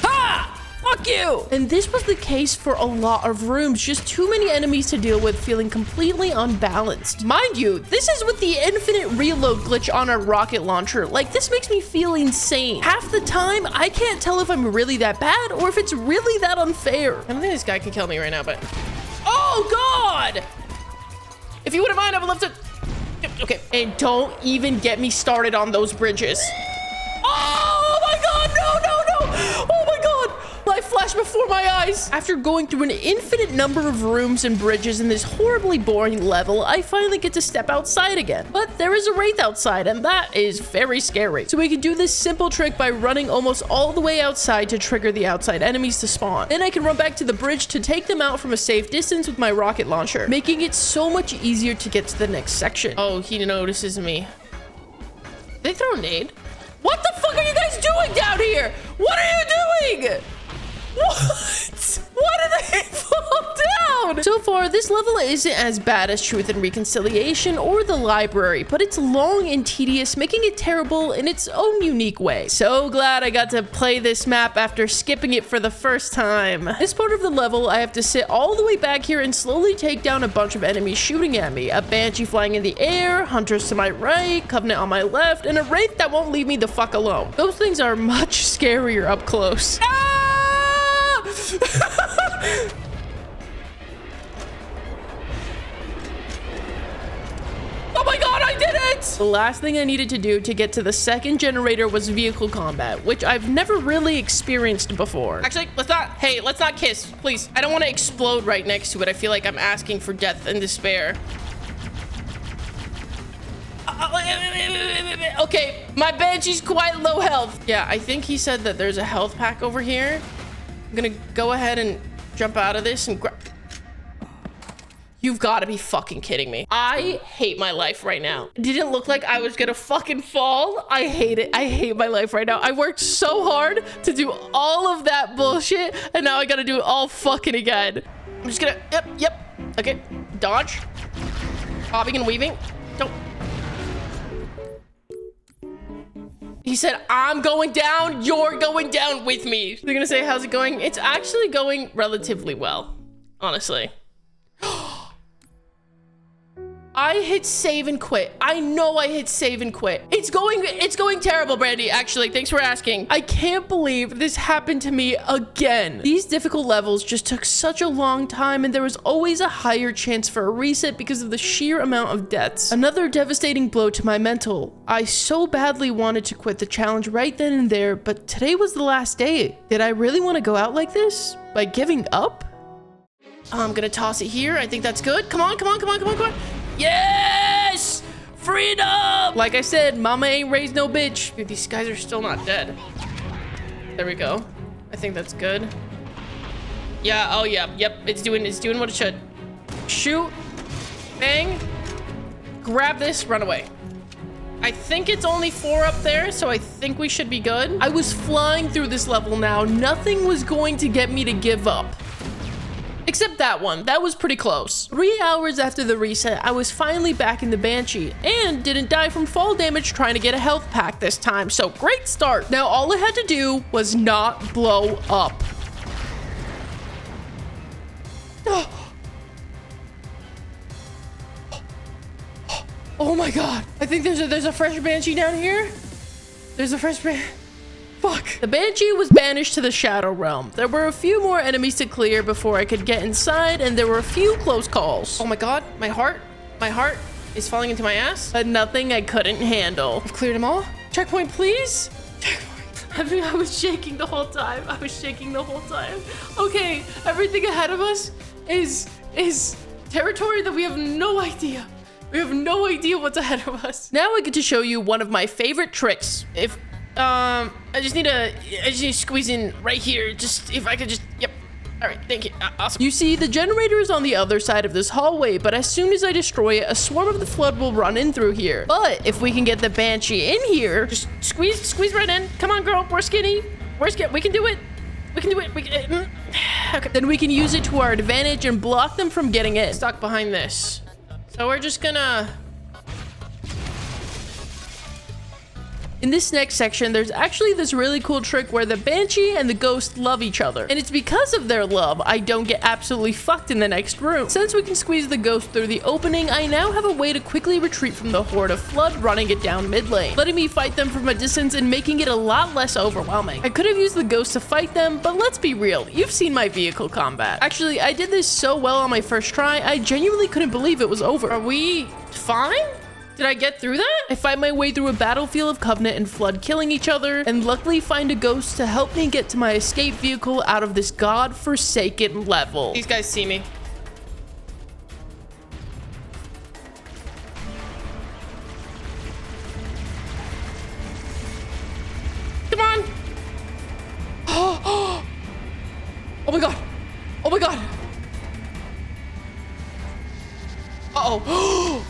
Ha! Fuck you! And this was the case for a lot of rooms. Just too many enemies to deal with, feeling completely unbalanced. Mind you, this is with the infinite reload glitch on our rocket launcher. Like, this makes me feel insane. Half the time, I can't tell if I'm really that bad or if it's really that unfair. I don't think this guy can kill me right now, but... Oh, God! If you wouldn't mind, I would love to... Okay, and don't even get me started on those bridges. Oh, my God! No, no, no! Oh, my God! Life flashed before my eyes. After going through an infinite number of rooms and bridges in this horribly boring level, I finally get to step outside again. But there is a wraith outside, and that is very scary. So we can do this simple trick by running almost all the way outside to trigger the outside enemies to spawn. Then I can run back to the bridge to take them out from a safe distance with my rocket launcher, making it so much easier to get to the next section. Oh, he notices me. Did they throw a nade? What the fuck are you guys doing down here? What are you doing? What? Why did they fall down? So far, this level isn't as bad as Truth and Reconciliation or the library, but it's long and tedious, making it terrible in its own unique way. So glad I got to play this map after skipping it for the first time. This part of the level, I have to sit all the way back here and slowly take down a bunch of enemies shooting at me. A banshee flying in the air, hunters to my right, covenant on my left, and a wraith that won't leave me the fuck alone. Those things are much scarier up close. Oh my God, I did it! The last thing I needed to do to get to the second generator was vehicle combat, which I've never really experienced before. Actually, let's not kiss, please. I don't want to explode right next to it. I feel like I'm asking for death and despair. Okay, my banshee's quite low health. Yeah, I think he said that there's a health pack over here. I'm gonna go ahead and jump out of this and grab... You've got to be fucking kidding me. I hate my life right now. It didn't look like I was gonna fucking fall. I hate it. I hate my life right now. I worked so hard to do all of that bullshit, and now I gotta do it all fucking again. I'm just gonna... Yep. Okay. Dodge. Bobbing and weaving. Don't... He said, I'm going down, you're going down with me. They're gonna say, how's it going? It's actually going relatively well, honestly. I hit save and quit. I know I hit save and quit. It's going terrible, Brandy, actually. Thanks for asking. I can't believe this happened to me again. These difficult levels just took such a long time, and there was always a higher chance for a reset because of the sheer amount of deaths. Another devastating blow to my mental. I so badly wanted to quit the challenge right then and there, but today was the last day. Did I really want to go out like this? By giving up? I'm gonna toss it here. I think that's good. Come on, come on, come on, come on, come on. Yes! Freedom! Like I said, mama ain't raised no bitch. Dude, these guys are still not dead. There we go. I think that's good. Yeah, oh yeah, yep, it's doing what it should. Shoot. Bang. Grab this, run away. I think it's only 4 up there, so I think we should be good. I was flying through this level now. Nothing was going to get me to give up. Except that one. That was pretty close. 3 hours after the reset, I was finally back in the Banshee and didn't die from fall damage trying to get a health pack this time, so great start. Now all I had to do was not blow up. Oh my God. I think there's a fresh Banshee down here. There's a fresh Banshee. Fuck. The Banshee was banished to the Shadow Realm. There were a few more enemies to clear before I could get inside, and there were a few close calls. Oh my God, my heart is falling into my ass, but nothing I couldn't handle. I've cleared them all. Checkpoint, please. Checkpoint. I was shaking the whole time. Okay, everything ahead of us is territory that we have no idea. We have no idea what's ahead of us. Now I get to show you one of my favorite tricks. I just need to squeeze in right here. If I could just, yep. All right, thank you. Awesome. You see, the generator is on the other side of this hallway, but as soon as I destroy it, a swarm of the flood will run in through here. But if we can get the Banshee in here, just squeeze right in. Come on, girl. We're skinny. We can do it. Okay. Then we can use it to our advantage and block them from getting in. Stuck behind this. So we're just gonna... In this next section, there's actually this really cool trick where the Banshee and the Ghost love each other. And it's because of their love I don't get absolutely fucked in the next room. Since we can squeeze the Ghost through the opening, I now have a way to quickly retreat from the horde of Flood running it down mid lane, letting me fight them from a distance and making it a lot less overwhelming. I could have used the Ghost to fight them, but let's be real, you've seen my vehicle combat. Actually, I did this so well on my first try, I genuinely couldn't believe it was over. Are we fine? Did I get through that? I fight my way through a battlefield of Covenant and Flood killing each other, and luckily find a Ghost to help me get to my escape vehicle out of this godforsaken level. These guys see me. Come on! Oh my god! Oh my god! Uh-oh.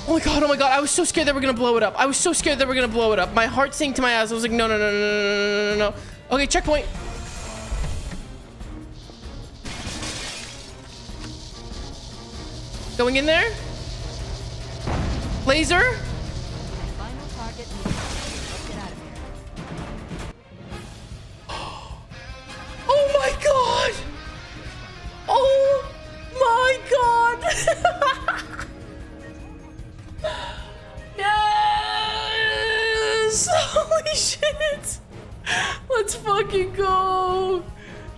Oh my god, oh my god, I was so scared that we're gonna blow it up. I was so scared that we're gonna blow it up. My heart sank to my ass. I was like, no, no, no, no, no, no, no, no. Okay, checkpoint. Going in there. Laser. Final target needed. Let's get out of here. Oh my god. Oh my god. Yes! Holy shit! Let's fucking go!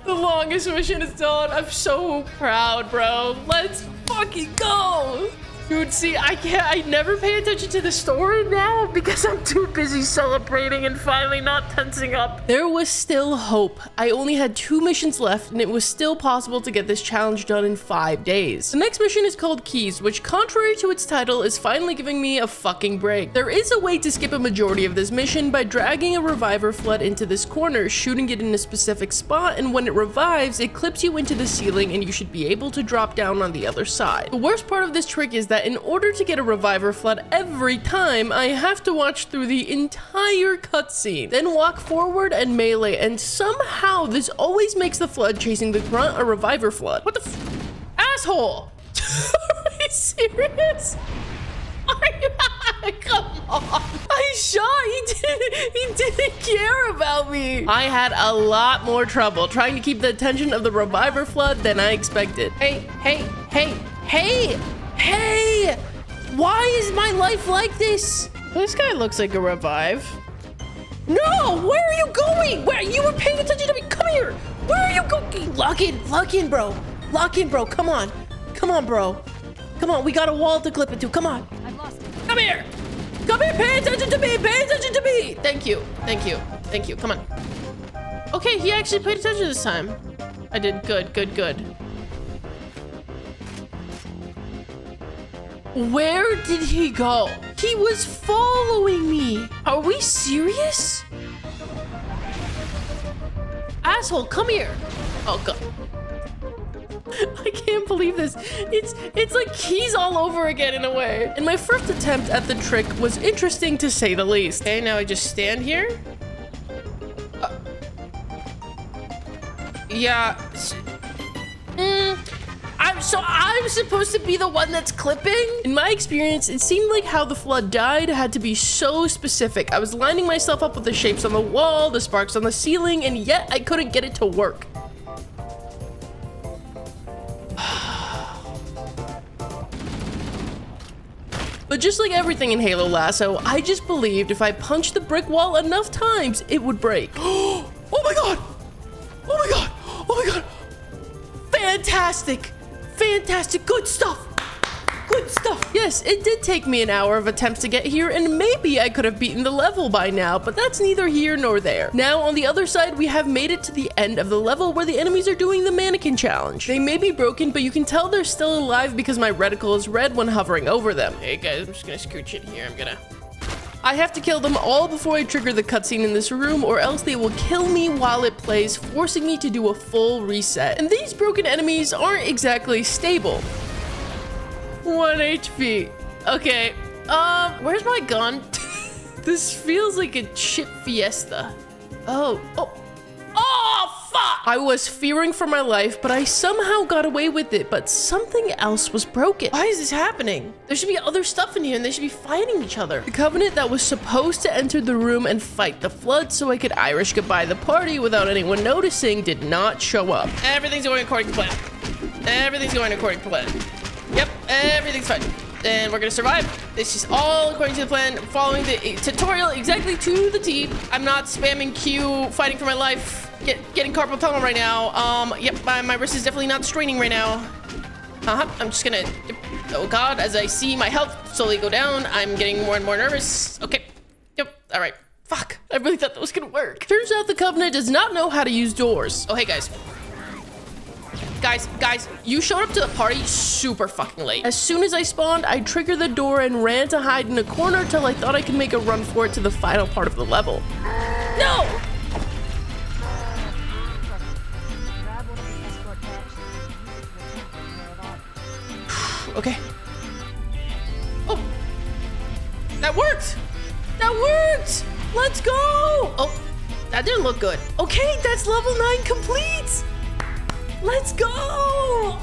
The longest mission is done. I'm so proud, bro. Let's fucking go! Dude, see, I never pay attention to the story now because I'm too busy celebrating and finally not tensing up. There was still hope. I only had 2 missions left and it was still possible to get this challenge done in 5 days. The next mission is called Keys, which contrary to its title is finally giving me a fucking break. There is a way to skip a majority of this mission by dragging a reviver flood into this corner, shooting it in a specific spot, and when it revives, it clips you into the ceiling and you should be able to drop down on the other side. The worst part of this trick is that in order to get a reviver flood every time, I have to watch through the entire cutscene, then walk forward and melee, and somehow this always makes the flood chasing the grunt a reviver flood. What the asshole? Are you serious? Are you? Come on. I shot. He didn't care about me. I had a lot more trouble trying to keep the attention of the reviver flood than I expected. Hey, hey, hey, hey. Hey! Why is my life like this? This guy looks like a revive. No! Where are you going? Where? You were paying attention to me. Come here. Where are you going? Lock in, bro. Lock in, bro. Come on. Come on, bro. Come on. We got a wall to clip into. Come on. I've lost it. Come here. Come here. Pay attention to me. Pay attention to me. Thank you. Thank you. Thank you. Come on. Okay, he actually paid attention this time. I did. Good, good, good. Where did he go? He was following me. Are we serious? Asshole, come here. Oh, God. I can't believe this. It's like Keys all over again in a way. And my first attempt at the trick was interesting to say the least. Okay, now I just stand here. Yeah. I'm supposed to be the one that's clipping? In my experience, it seemed like how the flood died had to be so specific. I was lining myself up with the shapes on the wall, the sparks on the ceiling, and yet I couldn't get it to work. But just like everything in Halo LASO, I just believed if I punched the brick wall enough times, it would break. Oh my god! Oh my god! Oh my god! Fantastic! Fantastic! Good stuff! Good stuff! Yes, it did take me an hour of attempts to get here, and maybe I could have beaten the level by now, but that's neither here nor there. Now, on the other side, we have made it to the end of the level where the enemies are doing the mannequin challenge. They may be broken, but you can tell they're still alive because my reticle is red when hovering over them. Hey guys, I'm just gonna scooch in here. I have to kill them all before I trigger the cutscene in this room, or else they will kill me while it plays, forcing me to do a full reset. And these broken enemies aren't exactly stable. 1 HP. Okay. Where's my gun? This feels like a chip fiesta. Oh, I was fearing for my life, but I somehow got away with it, but something else was broken. Why is this happening? There should be other stuff in here and they should be fighting each other. The Covenant that was supposed to enter the room and fight the flood so I could Irish goodbye the party without anyone noticing did not show up. Everything's going according to plan. Everything's going according to plan. Yep, everything's fine. And we're gonna survive. This is all according to the plan, following the tutorial exactly to the T. I'm not spamming Q, fighting for my life, getting carpal tunnel right now. Yep, my wrist is definitely not straining right now. I'm just gonna, oh God, as I see my health slowly go down, I'm getting more and more nervous. Okay, yep, all right. Fuck, I really thought that was gonna work. Turns out the Covenant does not know how to use doors. Oh, hey guys. Guys, you showed up to the party super fucking late. As soon as I spawned, I triggered the door and ran to hide in a corner till I thought I could make a run for it to the final part of the level. No! Grab one of the escort packs and use it to return to the Okay. Oh, that worked. That worked. Let's go. Oh, that didn't look good. Okay, that's level 9 complete. Let's go!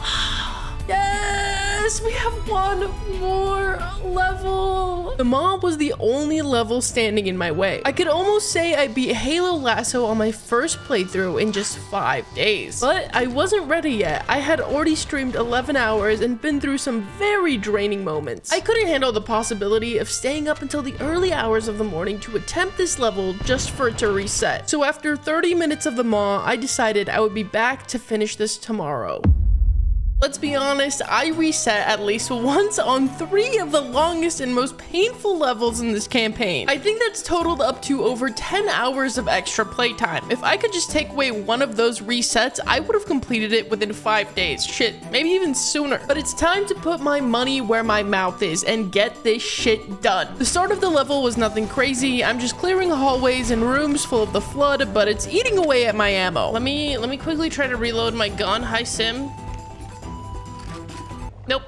Yes, we have one more level. The mob was the only level standing in my way. I could almost say I beat Halo LASO on my first playthrough in just 5 days. But I wasn't ready yet. I had already streamed 11 hours and been through some very draining moments. I couldn't handle the possibility of staying up until the early hours of the morning to attempt this level just for it to reset. So after 30 minutes of the maw, I decided I would be back to finish this tomorrow. Let's be honest, I reset at least once on 3 of the longest and most painful levels in this campaign. I think that's totaled up to over 10 hours of extra playtime. If I could just take away one of those resets, I would have completed it within 5 days. Shit, maybe even sooner. But it's time to put my money where my mouth is and get this shit done. The start of the level was nothing crazy. I'm just clearing hallways and rooms full of the flood, but it's eating away at my ammo. Let me quickly try to reload my gun. Hi, Sim. Nope.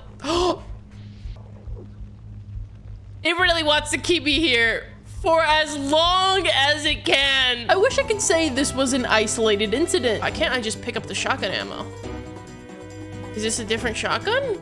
It really wants to keep me here for as long as it can. I wish I could say this was an isolated incident. Why can't I just pick up the shotgun ammo? Is this a different shotgun?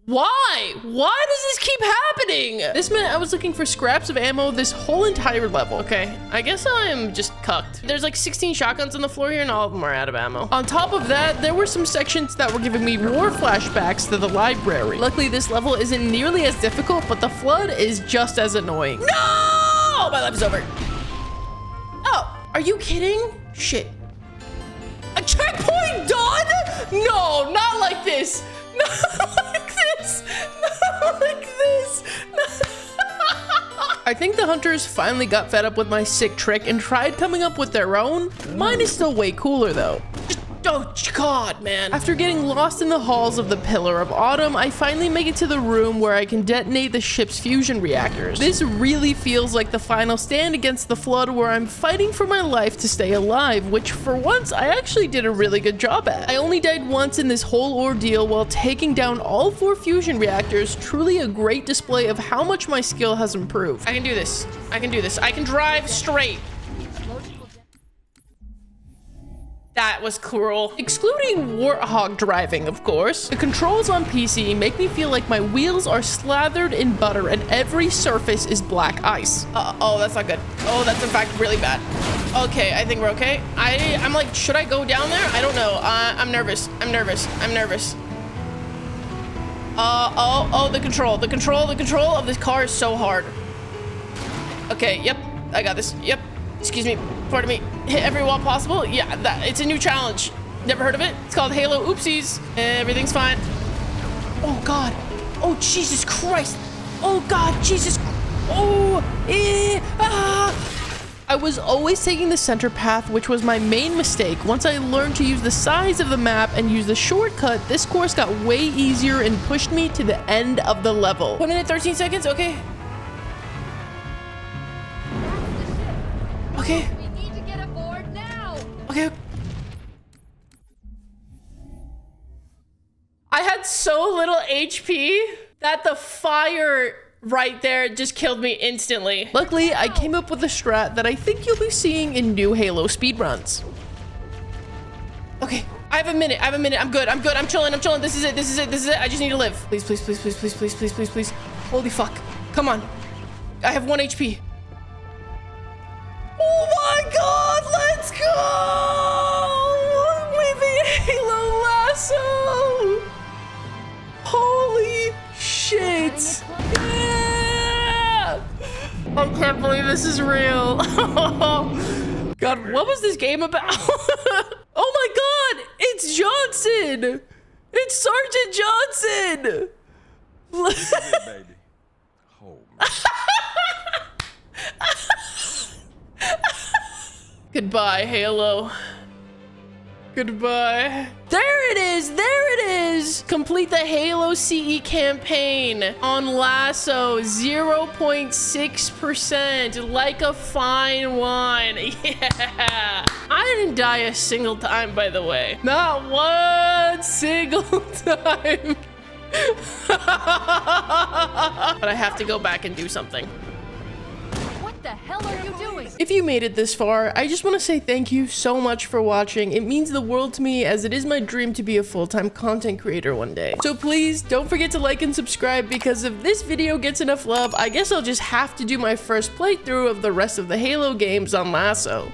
Why? Why does this keep happening? This meant I was looking for scraps of ammo this whole entire level. Okay, I guess I'm just cucked. There's like 16 shotguns on the floor here and all of them are out of ammo. On top of that, there were some sections that were giving me war flashbacks to the library. Luckily, this level isn't nearly as difficult, but the flood is just as annoying. No! My life is over. Oh, are you kidding? Shit. A checkpoint done? No, not like this. Not like this. Not like this. I think the hunters finally got fed up with my sick trick and tried coming up with their own. Mine is still way cooler though. Oh God, man. After getting lost in the halls of the Pillar of Autumn, I finally make it to the room where I can detonate the ship's fusion reactors. This really feels like the final stand against the flood where I'm fighting for my life to stay alive, which for once I actually did a really good job at. I only died once in this whole ordeal while taking down all 4 fusion reactors, truly a great display of how much my skill has improved. I can do this. I can do this. I can drive straight. That was cruel. Excluding warthog driving, of course. The controls on PC make me feel like my wheels are slathered in butter and every surface is black ice. Oh, that's not good. Oh, that's in fact really bad. Okay, I think we're okay. I'm like, should I go down there? I don't know. I'm nervous. I'm nervous. I'm nervous. The control of this car is so hard. Okay, yep, I got this. Yep. Excuse me, pardon me. Hit every wall possible? Yeah, it's a new challenge. Never heard of it? It's called Halo Oopsies. Everything's fine. Oh God. Oh Jesus Christ. Oh God, Jesus. Oh, I was always taking the center path, which was my main mistake. Once I learned to use the size of the map and use the shortcut, this course got way easier and pushed me to the end of the level. 1 minute, 13 seconds, okay. Okay. We need to get aboard now. Okay. I had so little HP that the fire right there just killed me instantly. Luckily, I came up with a strat that I think you'll be seeing in new Halo speedruns. Okay, I have a minute. I'm good. I'm chilling. This is it. I just need to live. Please. Holy fuck. Come on. I have 1 HP. Oh my god, let's go! We beat Halo LASO! Holy shit! Yeah! I can't believe this is real. God, what was this game about? Oh my god, it's Johnson! It's Sergeant Johnson! This is it, baby. Oh, man. Goodbye, Halo. Goodbye. There it is. Complete the Halo CE campaign on LASO, 0.6%, like a fine wine. Yeah. I didn't die a single time, by the way. Not one single time. But I have to go back and do something. What the hell are you doing? If you made it this far, I just want to say thank you so much for watching. It means the world to me, as it is my dream to be a full-time content creator one day. So please don't forget to like and subscribe, because if this video gets enough love, I guess I'll just have to do my first playthrough of the rest of the Halo games on LASO.